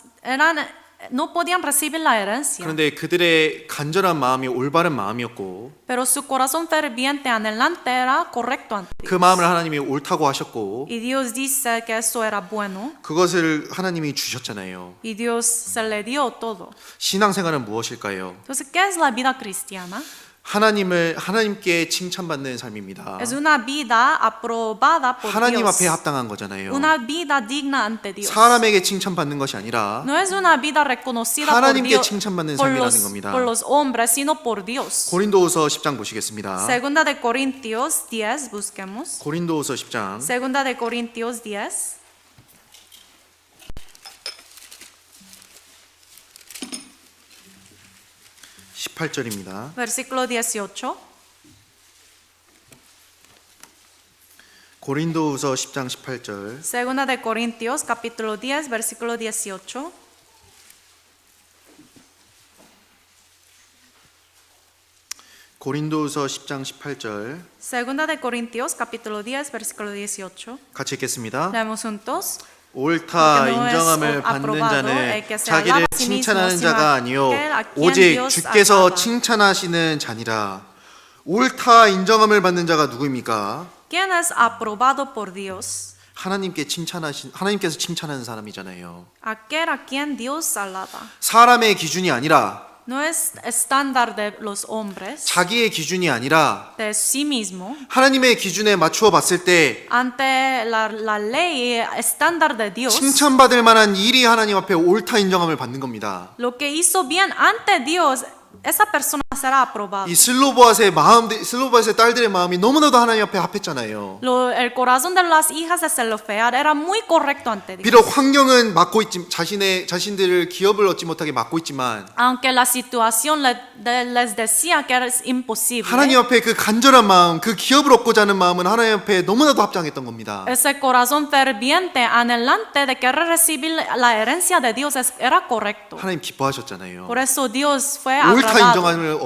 no podían recibir la herencia, 그런데 그들의 간절한 마음이 올바른 마음이었고 pero su corazón ferviente anhelante era correcto ante 그 Dios. 마음을 하나님이 옳다고 하셨고 Y Dios dice que eso era bueno, 그것을 하나님이 주셨잖아요. y Dios se le dio todo. 신앙생활은 무엇일까요? Entonces, ¿qué es la vida cristiana? 하나님께 칭찬받는 삶입니다. Es una vida aprobada por 하나님 Dios. 앞에 합당한 거잖아요. Una vida digna ante Dios. 사람에게 칭찬받는 것이 아니라 No es una vida reconocida por 하나님께 Dios, 칭찬받는 por 삶이라는 겁니다. los hombres, sino por Dios. 고린도후서 10장 보시겠습니다. Segunda de Corintios 10, busquemos. 고린도후서 10장 Segunda de Corintios 10. (18절입니다) Versículo 18. 고린도후서 10장 18절 Segunda de Corintios, capítulo 10, versículo 18. 고린도후서 10장 18절 Segunda de Corintios, capítulo 10, versículo 18. 같이 읽겠습니다. Leemos juntos. 옳다 Porque no es 인정함을 받는 aprobado 자는 el que se 자기를 alaba a sí mismo, 칭찬하는 sino 자가 아니요 aquel a quien 오직 Dios 주께서 alaba. 칭찬하시는 자니라. 옳다 인정함을 받는 자가 누구입니까? ¿Quién es aprobado por Dios? 하나님께서 칭찬하는 사람이잖아요. Aquel a quien Dios alaba. 사람의 기준이 아니라 No es estándar de los hombres, 자기의 기준이 아니라 de sí mismo. 하나님의 기준에 맞추어 봤을 때 Ante la ley estándar de Dios, 칭찬받을 만한 일이 하나님 앞에 옳다 인정함을 받는 겁니다. lo que hizo bien ante Dios, esa persona será aprobada. 이 슬로보아스의 딸들의 마음이 너무나도 하나님 앞에 합했잖아요. El corazón de las hijas de Zelofead era muy correcto ante Dios. 비록 환경은 막고 있지 자신들을 기업을 얻지 못하게 막고 있지만 Aunque la situación les decía que era imposible, 하나님 앞에 그 간절한 마음, 그 기업을 얻고자 하는 마음은 하나님 앞에 너무나도 합당했던 겁니다. ese corazón ferviente, anhelante de querer recibir la herencia de Dios era correcto. 하나님 기뻐하셨잖아요. Por eso Dios fue 옳다 aprobado. 인정함을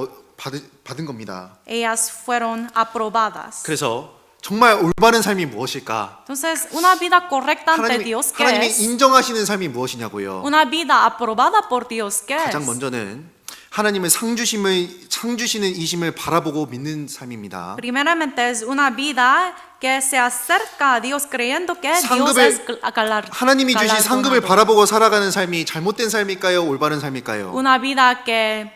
받은 겁니다. Ellas fueron aprobadas. 그래서 정말 올바른 삶이 무엇일까? Entonces, una vida correcta ante Dios, ¿qué 하나님이 es? 인정하시는 삶이 무엇이냐고요? Una vida aprobada por Dios, ¿qué 가장 es? 먼저는 하나님의 상 주시는 이심을 바라보고 믿는 삶입니다. Primeramente es una vida que se acerca a Dios creyendo que Dios 상급을 es 하나님이 주신 상급을 galardonador. 바라보고 살아가는 삶이 잘못된 삶일까요? 올바른 삶일까요? Una vida que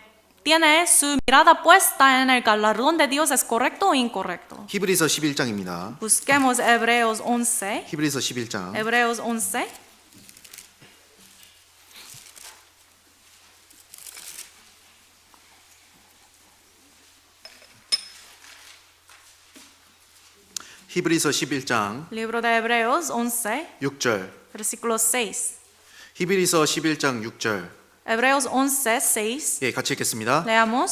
tiene su mirada puesta en el galardón de Dios es correcto o incorrecto. 히브리서 11장입니다. Busquemos Hebreos 11. 히브리서 11장. Hebreos 11. 히브리서 11장 Libro de Hebreos 11, 6절. versículo 6. 히브리서 11장 6절. Hebreos 11, 6. 예, 같이 읽겠습니다. Leamos.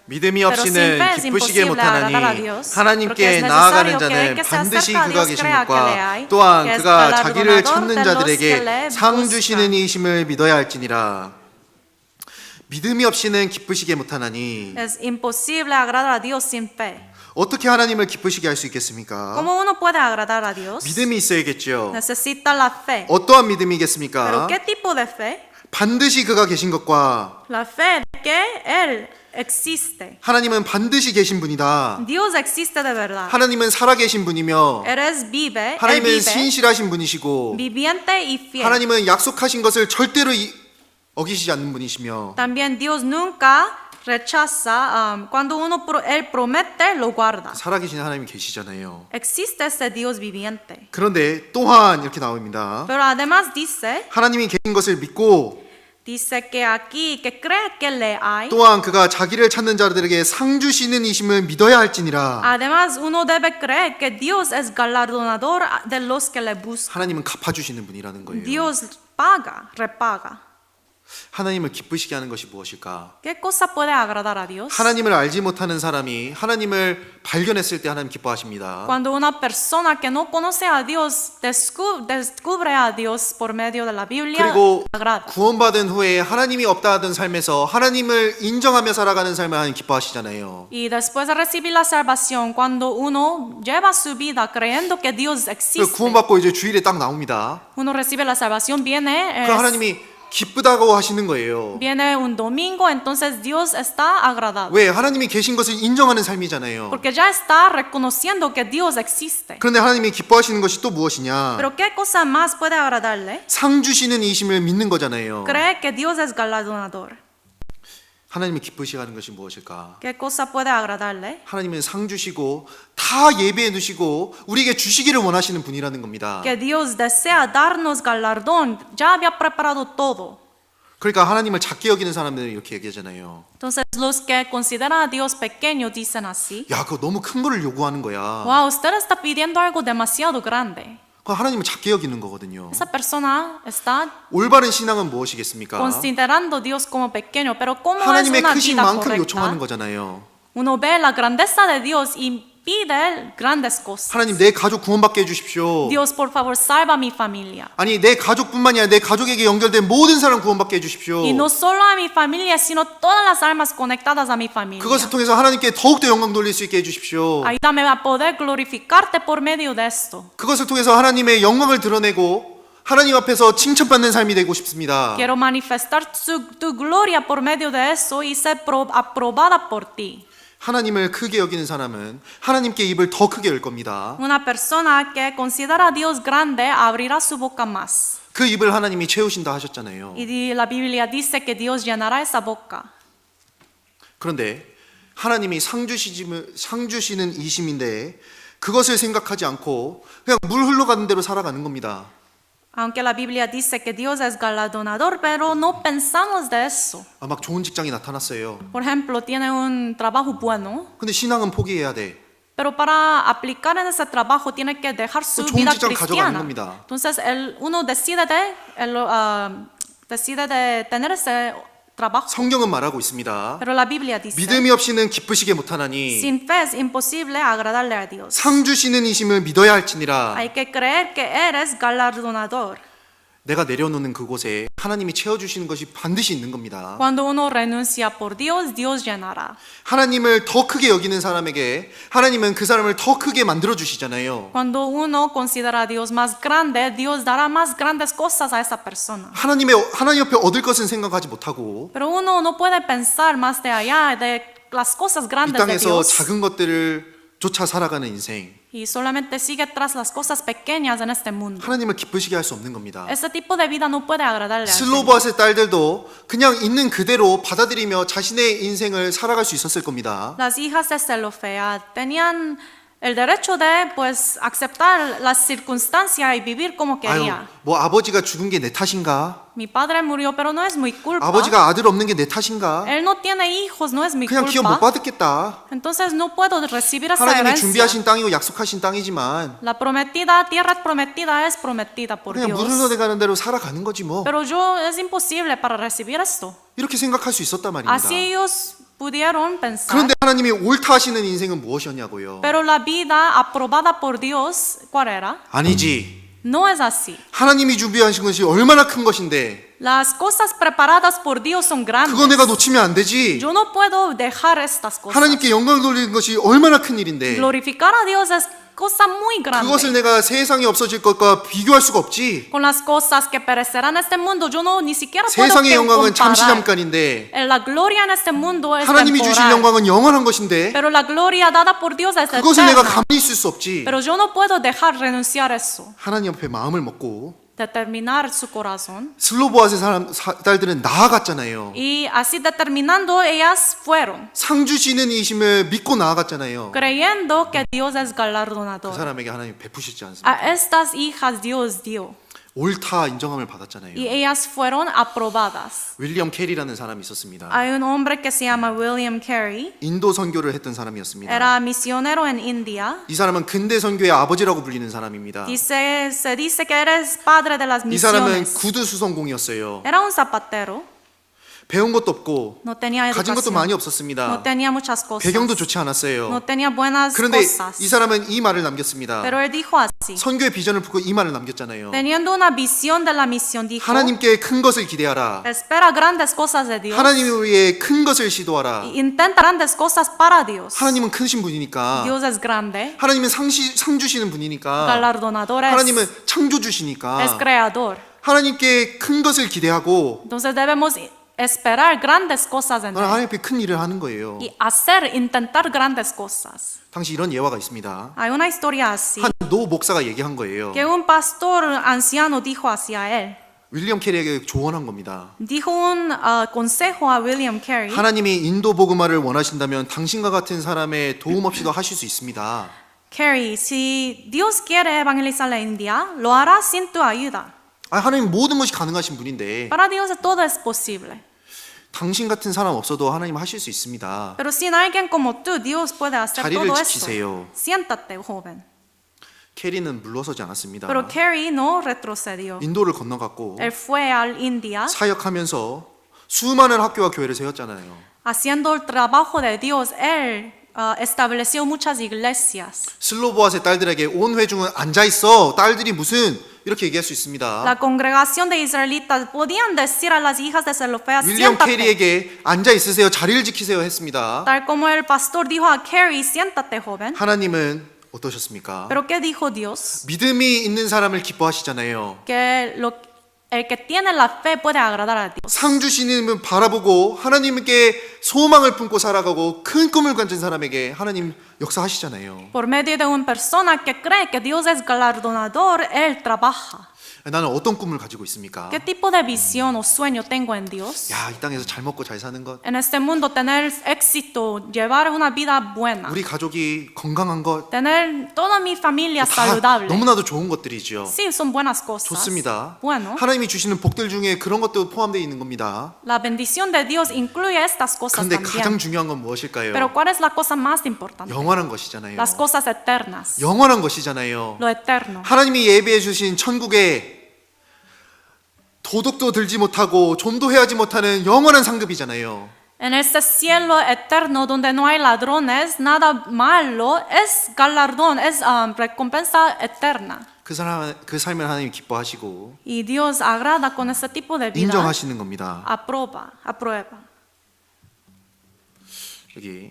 믿음이 Pero sin 없이는 fe es 기쁘시게 imposible agradar a 못하나니 Dios, porque es 하나님께 necesario 나아가는 que el 자는 que se 반드시 acerca a 그가 Dios 계신 crea que le 것과 hay, 또한 que es 그가 자기를 galardonador 찾는 de los que 자들에게 le 상 buscan. 주시는 이심을 믿어야 할지니라. 믿음이 없이는 기쁘시게 못하나니 Es imposible agradar a Dios sin fe. 어떻게 하나님을 기쁘시게 할 수 있겠습니까? ¿Cómo uno puede agradar a Dios? 믿음이 있어야겠죠. Necesita la fe. 어떠한 ¿Pero 믿음이겠습니까? qué tipo de fe? 반드시 그가 계신 것과 La fe de que Él existe. 하나님은 반드시 계신 분이다. Dios existe de verdad. 하나님은 살아계신 분이며 Eres vive, Él 하나님은 vive, 신실하신 분이시고 viviente y fiel. 하나님은 약속하신 것을 절대로 어기시지 않는 분이시며 También Dios nunca rechaza cuando Él promete, lo guarda. 살아계신 하나님이 계시잖아요. Existe este Dios viviente. 그런데 또한 이렇게 나옵니다. Pero además dice 하나님이 계신 것을 믿고 que aquí, que cree que le hay. 또한 그가 자기를 찾는 자들에게 상 주시는 이심을 믿어야 할지니라. Además, uno debe creer que Dios es galardonador de los que le buscan. 하나님은 갚아주시는 분이라는 거예요. Dios paga, repaga. 하나님을 기쁘시게 하는 것이 무엇일까? ¿Qué cosa puede agradar a Dios? 하나님을 알지 못하는 사람이 하나님을 발견했을 때 하나님 기뻐하십니다. Cuando una persona que no conoce a Dios descubre a Dios por medio de la Biblia, 그리고 agrada. 구원받은 후에 하나님이 없다 하던 삶에서 하나님을 인정하며 살아가는 삶을 하나님 기뻐하시잖아요. Y después de recibir la salvación, cuando uno lleva su vida creyendo que Dios 그 existe, 구원받고 이제 주일에 딱 나옵니다. uno recibe la salvación, 그 하나님이 기쁘다고 하시는 거예요. viene un domingo, entonces Dios está agradado. 왜? 하나님이 계신 것을 인정하는 삶이잖아요. Porque ya está reconociendo que Dios existe. 그런데 하나님이 기뻐하시는 것이 또 무엇이냐? Pero ¿qué cosa más puede agradarle? 상 주시는 이심을 믿는 거잖아요. Cree que Dios es galardonador. 하나님이 기쁘시게 하는 것이 무엇일까? ¿Qué cosa puede agradarle? 하나님은 상 주시고 다 예배해 두시고 우리에게 주시기를 원하시는 분이라는 겁니다. Que Dios desea darnos galardón. Ya había preparado todo. 그러니까 하나님을 작게 여기는 사람들은 이렇게 얘기하잖아요. Entonces los que consideran a Dios pequeño dicen así. 야, 그거 너무 큰 거를 요구하는 거야. Wow, usted está pidiendo algo demasiado grande. 그거 하나님을 작게 여기는 거거든요. Esa persona está 올바른 신앙은 무엇이겠습니까? considerando Dios como pequeño. Pero ¿cómo es 하나님의 una 크신 vida 만큼 요청하는 correcta? 거잖아요. Uno ve la grandeza de Dios y pide grandes cosas. 하나님 내 가족 구원받게 해주십시오. Dios, por favor, salva a mi familia. 아니 내 가족뿐만이 아니라 내 가족에게 연결된 모든 사람 구원받게 해주십시오. Y no solo a mi familia, sino todas las almas conectadas a mi familia. 그것을 통해서 하나님께 더욱더 영광 돌릴 수 있게 해주십시오. Ayúdame a poder glorificarte por medio de esto. 그것을 통해서 하나님의 영광을 드러내고 하나님 앞에서 칭찬받는 삶이 되고 싶습니다. Quiero manifestar tu gloria por medio de eso y ser aprobada por ti. 하나님을 크게 여기는 사람은 하나님께 입을 더 크게 열 겁니다. Una persona que considera a Dios grande abrirá su boca más. 그 입을 하나님이 채우신다 하셨잖아요. Y la Biblia dice que Dios llenará esa boca. 그런데 하나님이 상 주시는 이심인데 그것을 생각하지 않고 그냥 물 흘러가는 대로 살아가는 겁니다. Aunque la Biblia dice que Dios es galardonador, pero no pensamos de eso. 막 좋은 직장이 나타났어요. Por ejemplo, tiene un trabajo bueno, 근데 신앙은 포기해야 돼. pero para aplicar en ese trabajo tiene que dejar su 좋은 vida 직장 가져가는 cristiana. 겁니다. Entonces, uno decide de tener ese trabajo. 성경은 말하고 있습니다. Pero la Biblia dice, 믿음이 없이는 기쁘시게 못하나니 sin fe es imposible agradarle a Dios. 상 주시는 이심을 믿어야 할지니라. Hay que creer que eres galardonador. 내가 내려놓는 그곳에 하나님이 채워주시는 것이 반드시 있는 겁니다. Cuando uno renuncia por Dios, Dios llenará. 하나님을 더 크게 여기는 사람에게 하나님은 그 사람을 더 크게 만들어 주시잖아요. Cuando uno considera a Dios más grande, Dios dará más grandes cosas a esa persona. 하나님 옆에 얻을 것은 생각하지 못하고 Pero uno no puede pensar más de allá de las cosas 이 grandes de 땅에서 Dios 작은 것들을 쫓아 살아가는 인생. y solamente sigue tras las cosas pequeñas en este mundo. 하나님을 기쁘시게 할 수 없는 겁니다. Ese tipo de vida no puede agradarle al Señor. 슬로보아스의 딸들도 그냥 있는 그대로 받아들이며 자신의 인생을 살아갈 수 있었을 겁니다. Las hijas de Zelofead tenían el derecho de pues aceptar las circunstancias y vivir como 아유, quería. 뭐 아버지가 죽은 게 내 탓인가? Mi padre murió, pero no es mi culpa. 아버지가 아들 없는 게 내 탓인가? Él no tiene hijos, no es mi 그냥 기업 못 culpa. 받겠다. Entonces no puedo recibir esa 하나님이 herencia. 준비하신 땅이고 약속하신 땅이지만 La prometida, tierra prometida es prometida por 그냥 Dios. 물을 넣어가는 대로 살아가는 거지 뭐. Pero yo es imposible para recibir esto. 이렇게 생각할 수 있었단 말입니다. Así ellos pudieron pensar. 그런데 하나님이 옳다 하시는 인생은 무엇이었냐고요? Pero la vida aprobada por Dios, ¿cuál era? 아니지. No es así. 하나님이 준비하신 것이 얼마나 큰 것인데 Las cosas preparadas por Dios son grandes. 그거 내가 놓치면 안 되지. Yo no puedo dejar estas cosas. 하나님께 영광을 돌리는 것이 얼마나 큰 일인데 Glorificar a Dios es cosa muy grande. 그것을 내가 세상에 없어질 것과 비교할 수가 없지. Con las cosas que perecerán en este mundo, yo no ni siquiera puedo 세상의 영광은 잠시 comparar. 잠깐인데 La gloria en este mundo es 하나님이 주신 temporal. 영광은 영원한 것인데 Pero la gloria dada por Dios es 그것을 내가 eterna. 가만히 있을 수 없지. Pero yo no puedo dejar renunciar a eso. 하나님 앞에 마음을 먹고 Determinar su corazón. 슬로보아스의 딸들은 나아갔잖아요. Y así determinando, ellas fueron, 상 주시는 이심을 믿고 나아갔잖아요. creyendo que Dios es 그 galardonador. 사람에게 하나님 베푸시지 않습니까? A estas hijas Dios dio. 옳다 인정함을 받았잖아요. Y ellas fueron aprobadas. 윌리엄 캐리라는 사람이 있었습니다. Hay un hombre que se llama William Carey. 인도 선교를 했던 사람이었습니다. Era misionero en India. 이 사람은 근대 선교의 아버지라고 불리는 사람입니다. Se dice que eres padre de las 이 사람은 misiones. 구두 수송공이었어요. Era un zapatero. 배운 것도 없고 No tenía 가진 것도 educación. 많이 No 없었습니다. tenía muchas cosas. 배경도 좋지 않았어요. No tenía buenas 그런데 cosas. 이 사람은 이 말을 남겼습니다. Pero él dijo así. 선교의 비전을 품고 이 말을 남겼잖아요. Teniendo una visión de la misión, dijo, 하나님께 큰 것을 기대하라. espera grandes cosas de Dios. 하나님을 위해 큰 것을 시도하라. Intenta grandes cosas para Dios. 하나님은 크신 분이니까. Dios es grande. 하나님은 상 주시는 분이니까. Galardonador es, 하나님은 es 창조주시니까. creador. 하나님께 큰 것을 기대하고 Entonces debemos esperar grandes cosas en 나는 él. 하나님 앞에 큰 일을 하는 거예요. Y hacer, intentar grandes cosas. 당시 이런 예화가 있습니다. Hay una historia así. 한 노 목사가 얘기한 거예요. Que un pastor anciano dijo hacia él. 윌리엄 캐리에게 조언한 겁니다. Dijo un consejo a William Carey. 하나님이 인도 복음화를 원하신다면 당신과 같은 사람의 도움 없이도 하실 수 있습니다. Carey, si Dios quiere evangelizar la India, lo hará sin tu ayuda. 하나님 모든 것이 가능하신 분인데 Para Dios todo es posible. 당신 같은 사람 없어도 하나님 하실 수 있습니다. Pero sin alguien como tú, Dios puede hacer 자리를 todo 지키세요. esto. Siéntate, joven. 캐리는 물러서지 않았습니다. Pero Carey no retrocedió. 인도를 건너갔고 Él fue al India 사역하면서 수많은 학교와 교회를 세웠잖아요. haciendo el trabajo de Dios. Él estableció muchas iglesias. 슬로보아스의 딸들에게 온 회중은 앉아 있어. 딸들이 무슨 이렇게 얘기할 수 있습니다. La congregación de israelitas podían decir a las hijas de Zelofead, 윌리엄 siéntate. 캐리에게 앉아 있으세요. 자리를 지키세요 했습니다. Tal como el pastor dijo a Carey, siéntate, joven. 하나님은 어떠셨습니까? Pero ¿qué dijo Dios? 믿음이 있는 사람을 기뻐하시잖아요. Que el que tiene la fe puede agradar a Dios. 상 주시는 분 바라보고 하나님께 소망을 품고 살아가고 큰 꿈을 가진 사람에게 하나님 역사하시잖아요. Por medio de una persona que cree que Dios es galardonador, él trabaja. 나는 어떤 꿈을 가지고 있습니까? ¿Qué tipo de visión o sueño tengo en Dios? 야, 이 땅에서 잘 먹고 잘 사는 것, En este mundo tener éxito, llevar una vida buena, 우리 가족이 건강한 것, tener toda mi familia 다 saludable. 너무나도 좋은 것들이죠. Sí, son buenas cosas. 좋습니다. Bueno, 하나님이 주시는 복들 중에 그런 것도 포함되어 있는 겁니다. la bendición de Dios incluye estas cosas 그런데 가장 también. 중요한 건 무엇일까요? Pero ¿cuál es la cosa más importante? 영원한 것이잖아요. Las cosas eternas, 영원한 것이잖아요. lo eterno. 하나님이 예비해 주신 천국에 도덕도 들지 못하고 좀도 해하지 못하는 영원한 상급이잖아요. En este cielo eterno donde no hay ladrones, nada malo, es galardón, es recompensa eterna. 그 삶을 하나님 기뻐하시고 Y Dios agrada con este tipo de vida. 인정하시는 겁니다. Aprueba. 여기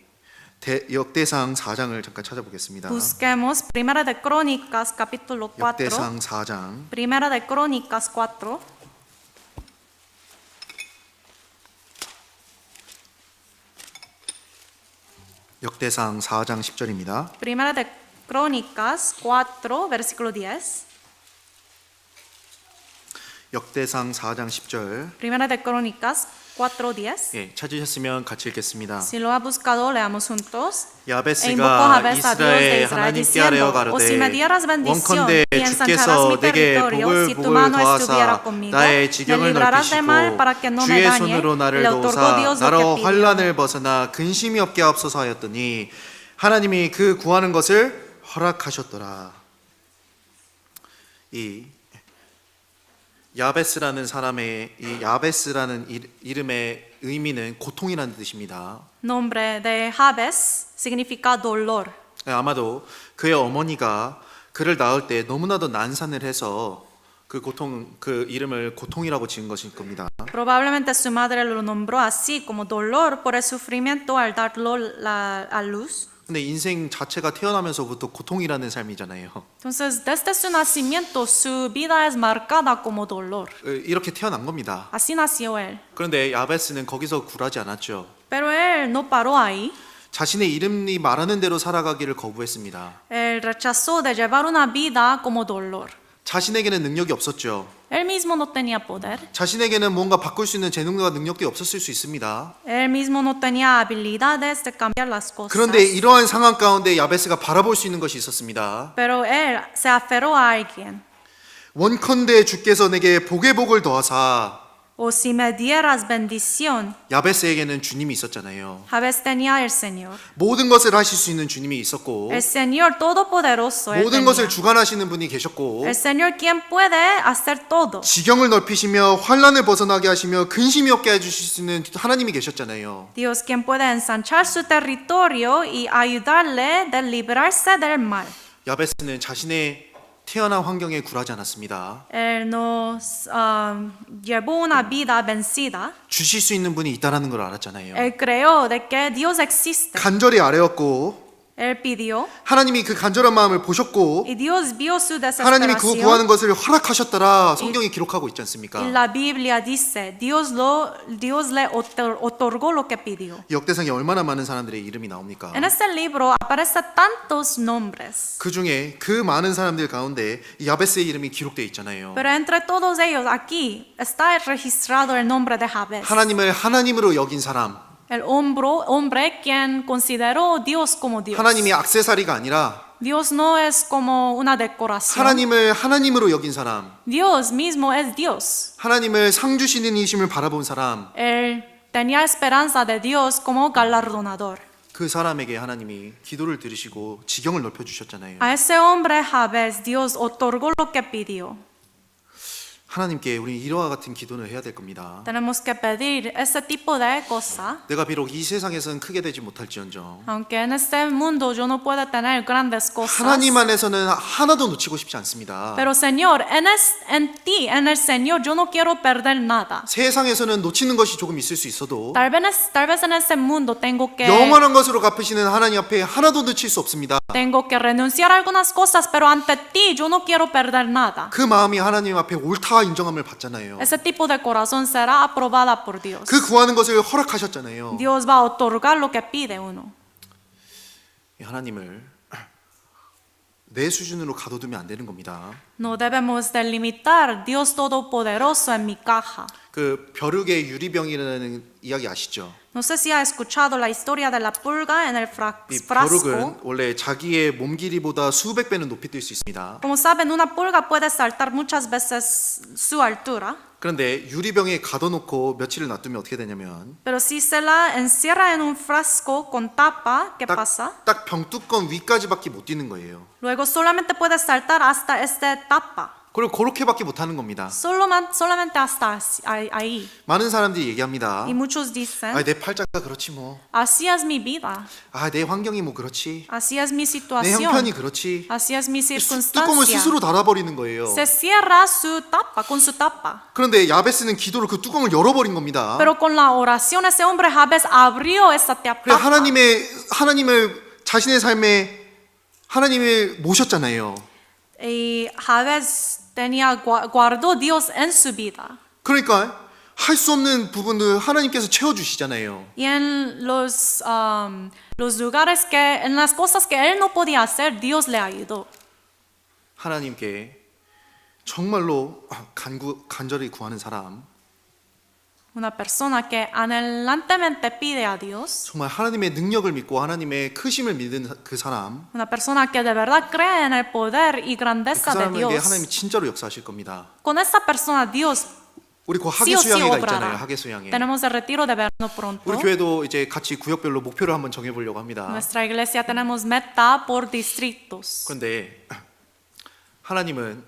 역대상 4장을 잠깐 찾아보겠습니다. Busquemos Primera de Crónicas, capítulo 4. 역대상 4장 Primera de Crónicas 4. 역대상 4장 10절입니다. Primera de Crónicas 4, versículo 10. 역대상 4장 10절. Primera de Crónicas 4:10. 예, 찾으셨으면 같이 읽겠습니다. Si lo ha buscado, leamos juntos. E invocó 야베스가 Jabez a Dios de 이스라엘 Israel 하나님께 하려 diciendo: O si me 가로되 dieras bendición 원컨대 y ensancharás 주께서 mi 내게 territorio, 복을 si tu 복을 mano estuviera 더하사 conmigo, 나의 me 지경을 librarás de mal 넓히시고 para que no me 주의 dañe. 손으로 Y 나를 le otorgó 도우사 Dios lo 나로 que pidió. 환난을 벗어나 근심이 없게 하옵소서 하였더니 하나님이 그 구하는 것을 허락하셨더라. 이 야베스라는 사람의 이 야베스라는 이름의 의미는 고통이라는 뜻입니다. Nombre de Jabez significa dolor. 아마도 그의 어머니가 그를 낳을 때 너무나도 난산을 해서 그 이름을 고통이라고 지은 것일 겁니다. Probablemente su madre lo nombró así como dolor por el sufrimiento al darlo a luz. 근데 인생 자체가 태어나면서부터 고통이라는 삶이잖아요. Entonces, desde su nacimiento, su vida es marcada como dolor. 이렇게 태어난 겁니다. Así nació él. 그런데 야베스는 거기서 굴하지 않았죠. Pero él no paró ahí. 자신의 이름이 말하는 대로 살아가기를 거부했습니다. Él rechazó de llevar una vida como dolor. 자신에게는 능력이 없었죠. Él mismo no tenía poder. 자신에게는 뭔가 바꿀 수 있는 재능과 능력이 없었을 수 있습니다. Él mismo no tenía habilidades de cambiar las cosas. 그런데 이러한 상황 가운데 야베스가 바라볼 수 있는 것이 있었습니다. Pero él se aferró a alguien. 원컨대 주께서 내게 복의 복을 더하사. O si me dieras bendición. 야베스에게는 주님이 있었잖아요. Jabez tenía el Señor. 모든 것을 하실 수 있는 주님이 있었고 El Señor todopoderoso. él 모든 tenía. 것을 주관하시는 분이 계셨고 El Señor quien puede hacer todo. 지경을 넓히시며 환난을 벗어나게 하시며 근심이 없게 해주실 수 있는 하나님이 계셨잖아요. Dios quien puede ensanchar su territorio y ayudarle de librarse del mal. 야베스는 자신의 태어난 환경에 굴하지 않았습니다. Él nos llevó una vida vencida. 주실 수 있는 분이 있다라는 걸 알았잖아요. Él creyó de que Dios existe. 간절히 아뢰었고 Él pidió 하나님이 그 간절한 마음을 보셨고 y Dios vio su 하나님이 그거 desesperación. 구하는 것을 허락하셨더라 성경이 기록하고 있지 않습니까? Y la Biblia dice, Dios le otorgó lo que pidió. 역대상에 얼마나 많은 사람들의 이름이 나옵니까? En este libro aparecen tantos nombres, 그 중에 그 많은 사람들 가운데 이 야베스의 이름이 기록되어 있잖아요. pero entre todos ellos aquí está registrado el nombre de Jabez. 하나님을 하나님으로 여긴 사람, El hombre quien consideró Dios como Dios. 하나님이 액세서리가 아니라 Dios no es como una decoración. 하나님을 하나님으로 여긴 사람, Dios mismo es Dios. 하나님을 상 주시는 이심을 바라본 사람, Él tenía esperanza de Dios como galardonador. 그 사람에게 하나님이 기도를 들으시고 지경을 넓혀 주셨잖아요. A ese hombre Jabez Dios otorgó lo que pidió. 하나님께 우리 이러한 같은 기도를 해야 될 겁니다. Tenemos que pedir ese tipo de cosa. 내가 비록 이 세상에서는 크게 되지 못할지언정 Aunque en este mundo yo no pueda tener grandes cosas. 하나님 안에서는 하나도 놓치고 싶지 않습니다. Pero Señor, en ti, en el Señor, yo no quiero perder nada. 세상에서는 놓치는 것이 조금 있을 수 있어도 Tal vez en ese mundo tengo que 영원한 것으로 갚으시는 하나님 앞에 하나도 놓칠 수 없습니다. renunciar a algunas cosas, pero ante ti yo no quiero perder nada. 그 마음이 하나님 앞에 옳다 인정함을 받잖아요. Ese tipo de corazón será aprobada por Dios. 그 구하는 것을 허락하셨잖아요. Dios va a otorgar lo que pide uno. 하나님을 내 수준으로 가둬두면 안 되는 겁니다. No debemos delimitar Dios todopoderoso en mi caja. 그 벼룩의 유리병이라는 이야기 아시죠? No sé si ha escuchado la historia de la pulga en el 이 frasco. 벼룩은 원래 자기의 몸 길이보다 수백 배는 높이 뛸 수 있습니다. Como saben, una pulga puede saltar muchas veces su altura. 그런데 유리병에 가둬놓고 며칠을 놔두면 어떻게 되냐면 Pero si se la encierra en un frasco con tapa, ¿qué pasa? 딱 병뚜껑 위까지밖에 못 뛰는 거예요. Luego solamente puede saltar hasta esta tapa. 그리고 그렇게밖에 못 하는 겁니다. Solamente hasta ahí. 많은 사람들이 얘기합니다. Y muchos dicen, 내 팔자가 그렇지 뭐. así es mi vida, 내 환경이 뭐 그렇지. así es mi 내 situación, 형편이 그렇지. así es mi 뚜껑을 circunstancia. 스스로 닫아버리는 거예요. Se cierra su tapa con su tapa. 그런데 야베스는 기도로 그 뚜껑을 열어버린 겁니다. Pero con la oración ese hombre Jabez abrió esa 그래 tapa. 하나님을 자신의 삶에 하나님을 모셨잖아요. Y Jabez guardó Dios en su vida. 그러니까 할 수 없는 부분을 하나님께서 채워주시잖아요. Y en los lugares que, en las cosas que él no podía hacer, Dios le ayudó. 하나님께 정말로 간절히 구하는 사람, Una persona que anhelantemente pide a Dios, 정말 하나님의 능력을 믿고 하나님의 크심을 믿는 그 사람, una persona que de verdad cree en el poder y 그 grandeza de 사람에게 Dios, 하나님이 진짜로 역사하실 겁니다. con esa persona Dios 우리 그 sí o sí 하계수양회가 obrará. 있잖아요. 하계수양회. Tenemos el retiro de verano pronto. 우리 교회도 이제 같이 구역별로 목표를 한번 정해보려고 합니다. Nuestra iglesia tenemos meta por distritos. 그런데 하나님은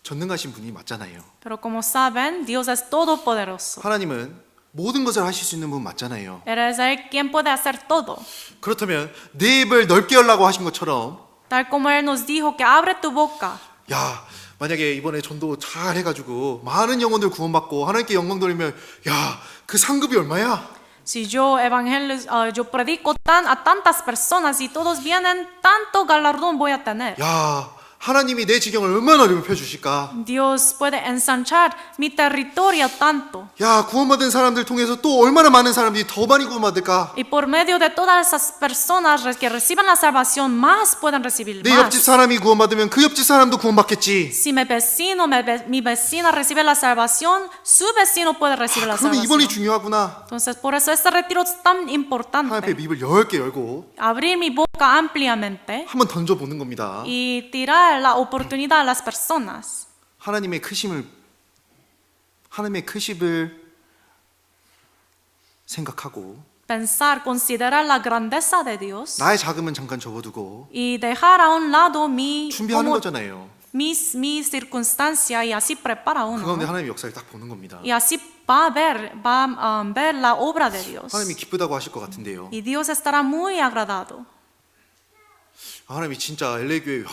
전능하신 분이 맞잖아요. Pero como saben, Dios es todopoderoso. 하나님은 모든 것을 하실 수 있는 분 맞잖아요. Eres Él quien puede hacer todo. 그렇다면 내 입을 넓게 열라고 하신 것처럼, Tal como Él nos dijo que abre tu boca. 야, 만약에 이번에 전도 잘 해가지고 많은 영혼들 구원받고 하나님께 영광 돌리면, 야, 그 상급이 얼마야? Si yo yo predico a tantas personas y todos vienen, tanto galardón voy a tener. 야, 하나님이 내 지경을 얼마나 넓혀 주실까? Dios puede ensanchar mi territorio tanto. 야, 구원받은 사람들 통해서 또 얼마나 많은 사람들이 더 많이 구원받을까? Y por medio de todas esas personas que reciben la salvación, más pueden recibir 내 옆집 más. 사람이 구원받으면 그 옆집 사람도 구원받겠지. Si mi vecina recibe la salvación, su vecino puede recibir la 그러면 이번이 salvación. 중요하구나. Entonces, por eso este retiro es tan 하나님 앞에 importante. 입을 넓게 열고 Abrir mi boca ampliamente 한번 던져보는 겁니다. y tirar la oportunidad a las personas. 하나님의 크심을 생각하고 Pensar, considerar la grandeza de Dios 나의 자금은 잠깐 접어두고 y dejar a un lado 준비하는 거잖아요. mi circunstancia y así prepara 그 uno. 가운데 ¿no? 하나님의 역사를 딱 보는 겁니다. Y así va a ver la obra de Dios. 하나님이 기쁘다고 하실 것 같은데요. Y Dios estará muy agradado. 하나님이 진짜 LA 교회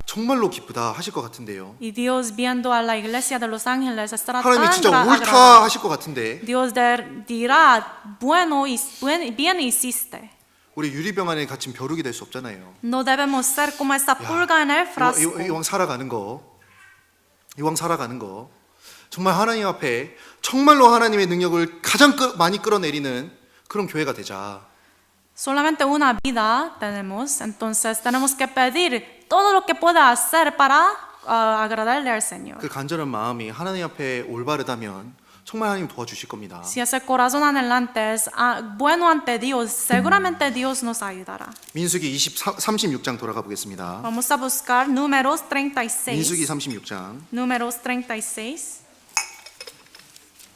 정말로 기쁘다 하실 것 같은데요. Y Dios viendo a la iglesia de Los Ángeles estará 하나님이 tan 진짜 옳다 agradado. 하실 것 같은데 Dios dirá, bien hiciste. 우리 유리병 안에 갇힌 벼룩이 될 수 없잖아요. No debemos ser como esta pulga en el frasco. 이왕 살아가는 거 정말 하나님 앞에 정말로 하나님의 능력을 가장 많이 끌어내리는 그런 교회가 되자. Solamente una vida tenemos, entonces tenemos que pedir todo lo que pueda hacer para agradarle al Señor. 그 간절한 마음이 하나님 앞에 올바르다면 정말 하나님 도와주실 겁니다. Si ese corazón anhelante es bueno ante Dios, seguramente Dios nos ayudará. 민수기 36장 돌아가 보겠습니다. Vamos a buscar Números 36. 민수기 36장. Números 36.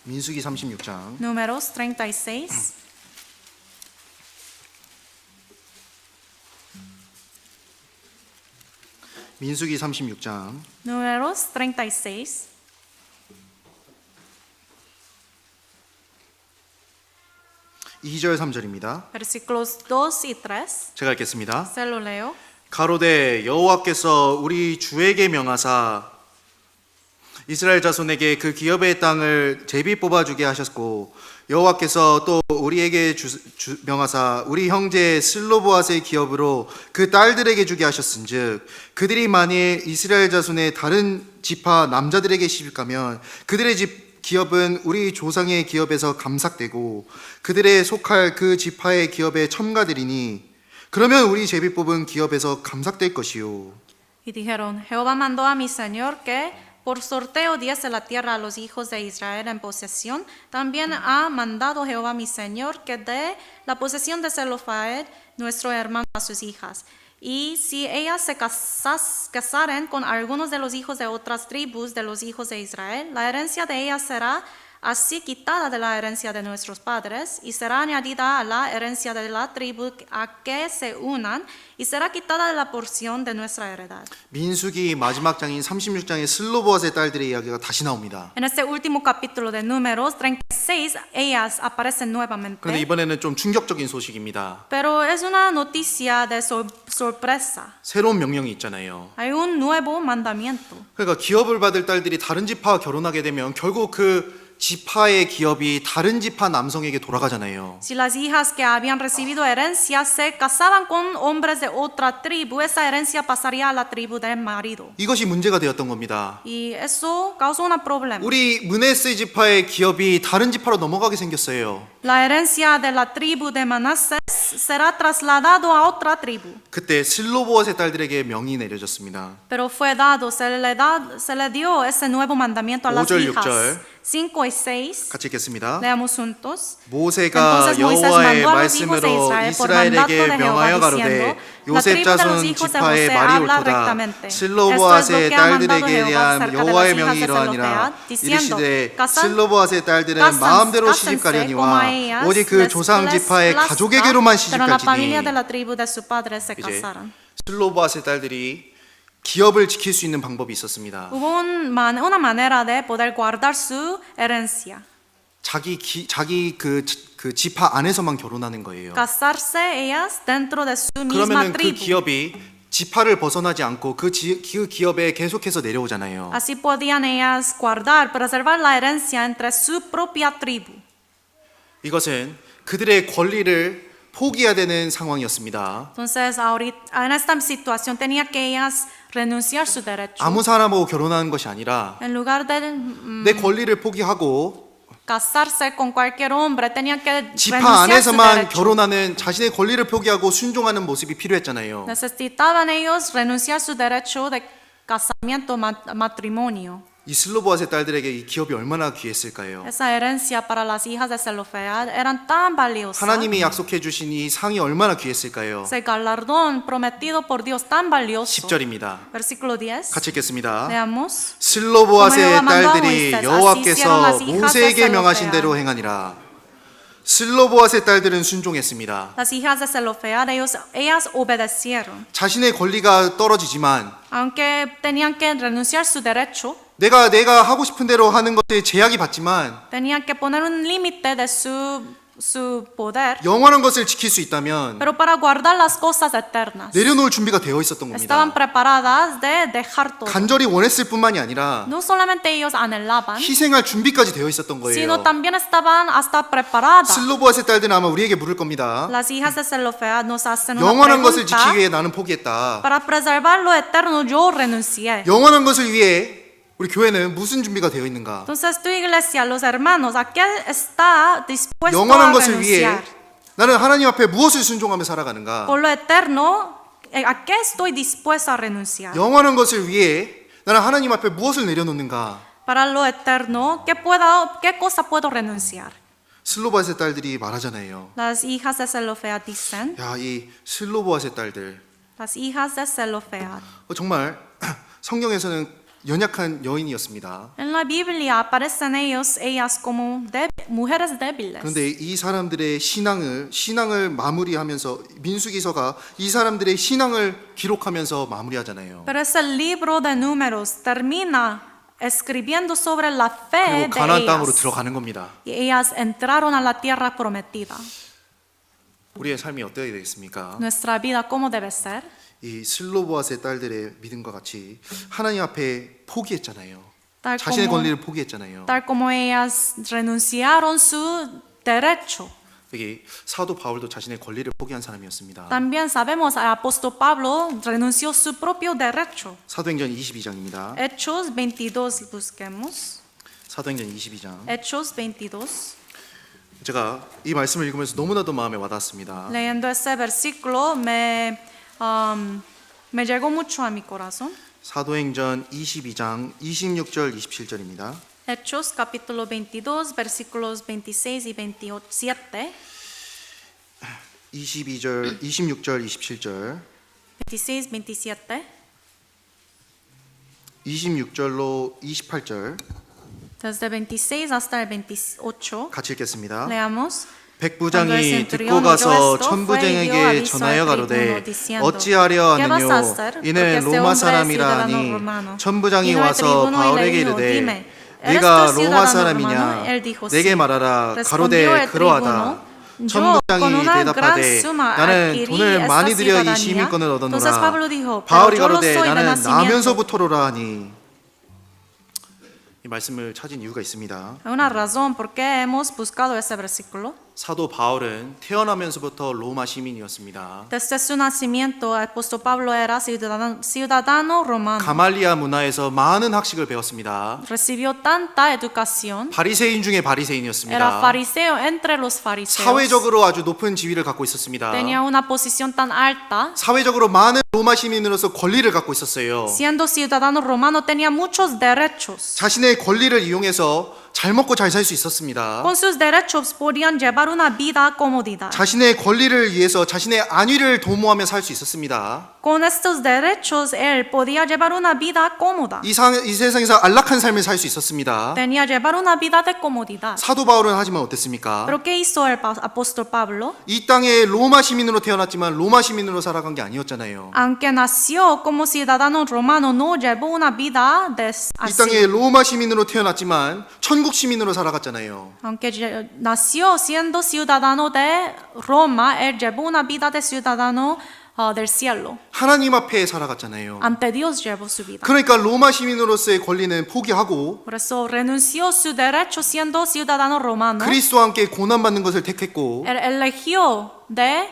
민수기 36장. Números 36. 민수기 36장. Números 36. 2절 3절입니다. Versículos 2 y 3. 제가 읽겠습니다. Se lo leo. 가로되 여호와께서 우리 주에게 명하사 이스라엘 자손에게 그 기업의 땅을 제비 뽑아주게 하셨고 여호와께서 또 우리에게 명하사 우리 형제 슬로보앗의 기업으로 그 딸들에게 주게 하셨은즉 그들이 만일 이스라엘 자손의 다른 지파 남자들에게 시집가면 그들의 집 기업은 우리 조상의 기업에서 감삭되고 그들의 속할 그 지파의 기업에 첨가되리니 그러면 우리 제비 뽑은 기업에서 감삭될 것이요. Y dijeron, Jehová mandó a mi señor que por sorteo diese la tierra a los hijos de Israel en posesión. También ha mandado Jehová mi señor que dé la posesión de Zelofehad, nuestro hermano, a sus hijas. Y si ellas se casaren con algunos de los hijos de otras tribus de los hijos de Israel, la herencia de ellas será así quitada de la herencia de nuestros padres y será añadida a la herencia de la tribu a que se unan y será quitada de la porción de nuestra heredad. 민수기 마지막 장인 36장의 슬로보앗의 딸들의 이야기가 다시 나옵니다. En este último capítulo de Números 36, ellas aparecen nuevamente. 그런데 이번에는 좀 충격적인 소식입니다. Pero es una noticia de sorpresa. 새로운 명령이 있잖아요. Hay un nuevo mandamiento. 그러니까 기업을 받을 딸들이 다른 지파와 결혼하게 되면 결국 그 지파의 기업이 다른 지파 남성에게 돌아가잖아요. Si las hijas que habían recibido herencia se casaban con hombres de otra tribu, esa herencia pasaría a la tribu del marido. 이것이 문제가 되었던 겁니다. Y eso causó un problema. 우리 므네세 지파의 기업이 다른 지파로 넘어가게 생겼어요. La herencia de la tribu de Manasés será trasladado a otra tribu. 그때 슬로보앗의 딸들에게 명이 내려졌습니다. Pero fue dado, se le dio ese nuevo mandamiento a las 5절, hijas. 6절. 5 y 6. 같이 읽겠습니다. Leamos juntos. 모세가 Entonces Moisés 여호와의 mandó a los hijos de 말씀으로 Israel por mandato de 이스라엘에게 Jehová 명하여 가로되 diciendo, la 요셉 tribu de los 자손 hijos de 지파의 José 말이 habla 옳도다. rectamente. Esto es lo 슬로보앗의 que ha mandado 딸들에게 Jehová 대한 acerca de 여호와의 las hijas 명이 de 이러하니라. Zelofehad, diciendo, 이르시되 "Casan- 슬로보앗의 딸들은 cásense 마음대로 como a 시집가려니와 ellas 오직 그 les 조상 지파의 plazca, 가족에게로만 pero la familia 시집갈지니. de la tribu de su padre se 이제 casaron. 슬로보앗의 딸들이 기업을 지킬 수 있는 방법이 있었습니다. Hubo una manera de poder guardar su herencia. 자기 그 지파 안에서만 결혼하는 거예요. Casarse ellas dentro de su misma 그러면은 그 tribu. 기업이 지파를 벗어나지 않고 그 기업에 계속해서 내려오잖아요. Así podían ellas guardar, preservar la herencia entre su propia tribu. 이것은 그들의 권리를 포기해야 되는 상황이었습니다. Entonces, ahorita, en esta situación tenía que ellas renunciar su derecho. 아무 사람하고 결혼하는 것이 아니라 En lugar de 내 권리를 포기하고 casarse con cualquier hombre, tenían que 지파 renunciar su 안에서만 derecho. 결혼하는 자신의 권리를 포기하고 순종하는 모습이 필요했잖아요. Necesitaban ellos renunciar su derecho de casamiento, matrimonio. 이 슬로보앗의 딸들에게 이 기업이 얼마나 귀했을까요? Esa herencia para las hijas de Zelofehad eran tan valiosas. 하나님이 약속해 주신 이 상이 얼마나 귀했을까요? Ese galardón prometido por Dios tan valioso. 10절입니다. Versículo 10. 같이 읽겠습니다. Leamos. 슬로보앗의 딸들이 Como 여호와께서 las hijas 모세에게 de 명하신 대로 행하니라. 슬로보앗의 딸들은 순종했습니다. Las hijas de Zelofehad, ellas obedecieron. 자신의 권리가 떨어지지만 Aunque tenían que renunciar su derecho, 내가 하고 싶은 대로 하는 것에 제약이 받지만 tenían que poner un límite de su poder. 영원한 것을 지킬 수 있다면 Pero para guardar las cosas eternas, 내려놓을 준비가 되어 있었던 estaban 겁니다. preparadas de dejar todo. 간절히 원했을 뿐만이 아니라 No solamente ellos anhelaban, 희생할 준비까지 되어 있었던 sino 거예요. también estaban hasta preparadas. 슬로보앗의 딸들은 아마 우리에게 물을 겁니다. Las hijas de Zelofehad nos hacen una 영원한 것을 pregunta. 지키기 위해 나는 포기했다. Para preservar lo eterno, yo renuncié. 영원한 것을 위해 우리 교회는 무슨 준비가 되어 있는가? Entonces tu iglesia, los hermanos, ¿a qué está dispuesto 영원한 a 것을 위해 renunciar? 나는 하나님 앞에 무엇을 순종하며 살아가는가? Por lo eterno, ¿a qué estoy dispuesto a renunciar? 영원한 것을 위해 나는 하나님 앞에 무엇을 내려놓는가? Para lo eterno, ¿qué cosa puedo renunciar? 슬로보앗의 딸들이 말하잖아요. Las hijas de Zelofehad dicen, 야, 이 슬로보앗의 딸들 las hijas de Zelofehad. 정말 성경에서는 연약한 여인이었습니다. En la Biblia aparecen ellas como mujeres débiles. 그런데 이 사람들의 신앙을 마무리하면서 민수기서가 이 사람들의 신앙을 기록하면서 마무리하잖아요. Pero ese libro de números termina escribiendo sobre la fe 그리고 de 가나안 땅으로 ellas. 들어가는 겁니다. Y ellas entraron a la tierra prometida. 우리의 삶이 어떻게 되겠습니까? Nuestra vida, ¿cómo debe ser? 이 슬로보앗의 딸들의 믿음과 같이 하나님 앞에 포기했잖아요. Tal 자신의 como, 권리를 포기했잖아요. tal como ellas renunciaron su derecho. 여기 사도 바울도 자신의 권리를 포기한 사람이었습니다. También sabemos el apóstol Pablo renunció su propio derecho. 사도행전 22장입니다. Hechos 22 busquemos. 사도행전 22장. Hechos 22. 제가 이 말씀을 읽으면서 너무나도 마음에 와닿았습니다. Leyendo ese versículo me llegó mucho a mi corazón. 사도행전 22장 26절 27절입니다. Hechos capítulo 22 versículos 26 y 27. 26절 27절 26, 27. 26절로 28절 Desde 26 hasta el 28. 같이 읽겠습니다. Leamos. 백부장이 듣고 가서 천부장에게 전하여 가로되 어찌하려 하느뇨 이는 로마 사람이라 하니 천부장이 와서 바울에게 이르되 네가 로마 사람이냐 내게 말하라 가로되 그러하다 천부장이 대답하되 나는 돈을 많이 들여 이 시민권을 얻었노라 바울이 가로되 나는 나면서부터로라 하니 이 말씀을 찾은 이유가 있습니다. Hay una razón por qué hemos buscado ese versículo. 사도 바울은 태어나면서부터 로마 시민이었습니다. Desde su nacimiento, el apóstol Pablo era ciudadano romano. 가말리아 문화에서 많은 학식을 배웠습니다. Recibió tanta educación. 바리새인 중에 Era 바리새인이었습니다. fariseo entre los fariseos. 사회적으로 아주 높은 지위를 갖고 있었습니다. Tenía una posición tan alta. 사회적으로 많은 로마 시민으로서 권리를 갖고 있었어요. Siendo ciudadano romano, tenía muchos derechos. 자신의 권리를 이용해서 잘 먹고 잘 살 수 있었습니다. Con sus derechos podían llevar una vida comodidad. 자신의 권리를 위해서 자신의 안위를 도모하며 살 수 있었습니다. Con estos derechos, él podía llevar una vida cómoda. 이 세상에서 안락한 삶을 살 수 있었습니다. Tenía llevar una vida de comodidad. 사도 바울은 하지만 어땠습니까? Pero ¿qué hizo el apóstol Pablo? 이 땅에 로마 시민으로 태어났지만 로마 시민으로 살아간 게 아니었잖아요. Aunque nació como ciudadano romano, no llevó una vida 이 así. 땅에 로마 시민으로 태어났지만 천국 시민으로 살아갔잖아요. Aunque nació siendo ciudadano de Roma, él llevó una vida de ciudadano del cielo. 하나님 앞에 살아갔잖아요. Ante Dios llevó su vida. 그러니까 로마 시민으로서의 권리는 포기하고 Por eso renunció su derecho siendo ciudadano romano. 그리스도와 함께 고난받는 것을 택했고 Él eligió de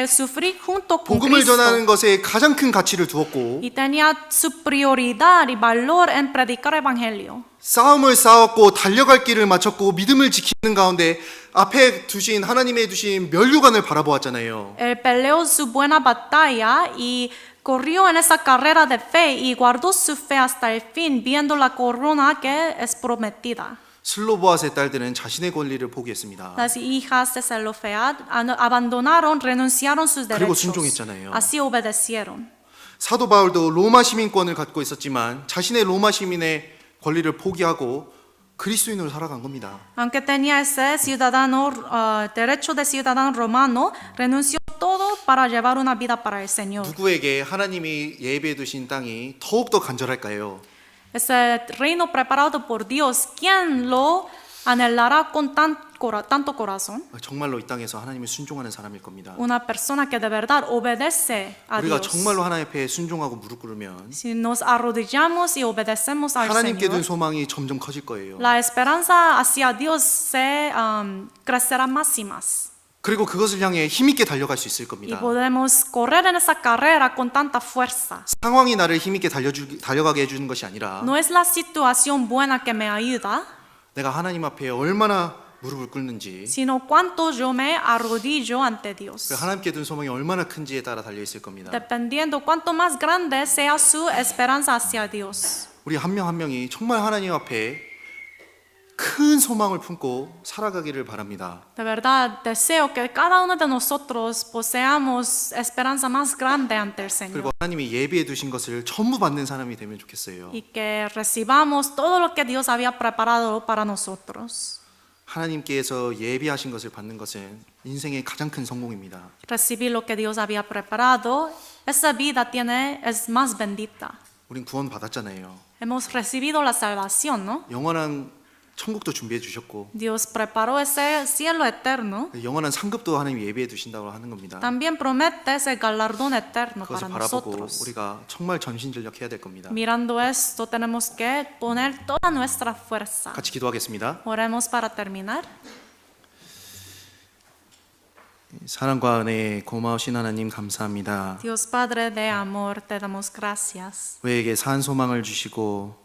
sufrir junto con 복음을 Cristo. 전하는 것에 가장 큰 가치를 두었고 Y tenía su prioridad y valor en predicar el evangelio. 싸움을 싸웠고 달려갈 길을 마쳤고 믿음을 지키는 가운데 앞에 두신 하나님의 두신 면류관을 바라보았잖아요. Él peleó su buena batalla y corrió en esa carrera de fe y guardó su fe hasta el fin, viendo la corona que es prometida. 슬로보아스의 딸들은 자신의 권리를 포기했습니다. Las hijas de Zelofead abandonaron, renunciaron sus 그리고 derechos. 순종했잖아요. Así obedecieron. 사도 바울도 로마 시민권을 갖고 있었지만 자신의 로마 시민의 권리를 포기하고 그리스도인으로 살아간 겁니다. Aunque tenía ese derecho de ciudadano romano, renunció todo para llevar una vida para el Señor. 누구에게 하나님이 예비해 두신 땅이 더욱더 간절할까요? Ese reino preparado por Dios, ¿quién lo anhelará con tanto corazón? 정말로 이 땅에서 하나님을 순종하는 사람일 겁니다. Una persona que de verdad obedece a 우리가 Dios. 정말로 하나님 앞에 순종하고 무릎 꿇으면 Si nos arrodillamos y obedecemos al 하나님께 둔 Señor, 소망이 점점 커질 거예요. la esperanza hacia Dios se crecerá más y más. 그리고 그것을 향해 힘있게 달려갈 수 있을 Y 겁니다. podemos correr en esa carrera con tanta fuerza. 상황이 나를 힘있게 달려가게 해주는 것이 아니라 No es la situación buena que me ayuda, 내가 하나님 앞에 얼마나 무릎을 꿇는지 sino cuánto yo me arrodillo ante Dios. 하나님께 둔 소망이 얼마나 큰지에 따라 달려 있을 겁니다. Dependiendo cuánto más grande sea su esperanza hacia Dios. 우리 한 명 한 명이 정말 하나님 앞에 큰 소망을 품고 살아가기를 바랍니다. De verdad, deseo que cada uno de nosotros poseamos esperanza más grande ante el Señor. 그리고 하나님이 예비해 두신 것을 전부 받는 사람이 되면 좋겠어요. Y que recibamos todo lo que Dios había preparado para nosotros. 하나님께서 예비하신 것을 받는 것은 인생의 가장 큰 성공입니다. Recibir lo que Dios había preparado, esa vida es más bendita. 우린 구원 받았잖아요. Hemos recibido la salvación, ¿no? 영원한 천국도 준비해 주셨고 Dios preparó ese cielo eterno. 영원한 상급도 하나님 예비해 두신다고 하는 겁니다. También promete ese galardón eterno 그것을 para 바라보고 nosotros. 우리가 정말 전신전력해야 될 겁니다. Mirando esto, tenemos que poner toda nuestra fuerza. 같이 기도하겠습니다. Oremos para terminar. 사랑과 은혜 고마우신 하나님 감사합니다. Dios Padre de amor, te damos gracias. 우리에게 산 소망을 주시고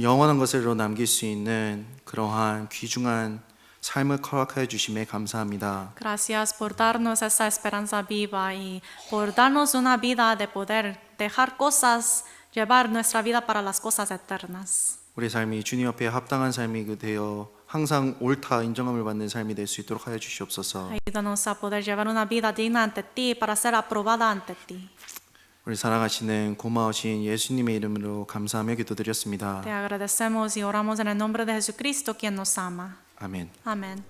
영원한 것으로 남길 수 있는 그러한 귀중한 삶을 허락하여 주심에 감사합니다. Gracias por darnos esa esperanza viva y por darnos una vida de poder dejar cosas, llevar nuestra vida para las cosas eternas. 우리 삶이 주님 앞에 합당한 삶이 되어 항상 옳다 인정함을 받는 삶이 될 수 있도록 하여 주시옵소서. Ayúdanos a poder llevar una vida digna ante ti para ser aprobada ante ti. 우리 사랑하시는 고마우신 예수님의 이름으로 감사하며 기도드렸습니다. Te agradecemos y oramos en el nombre de Jesucristo, quien nos ama. 아멘. Amén.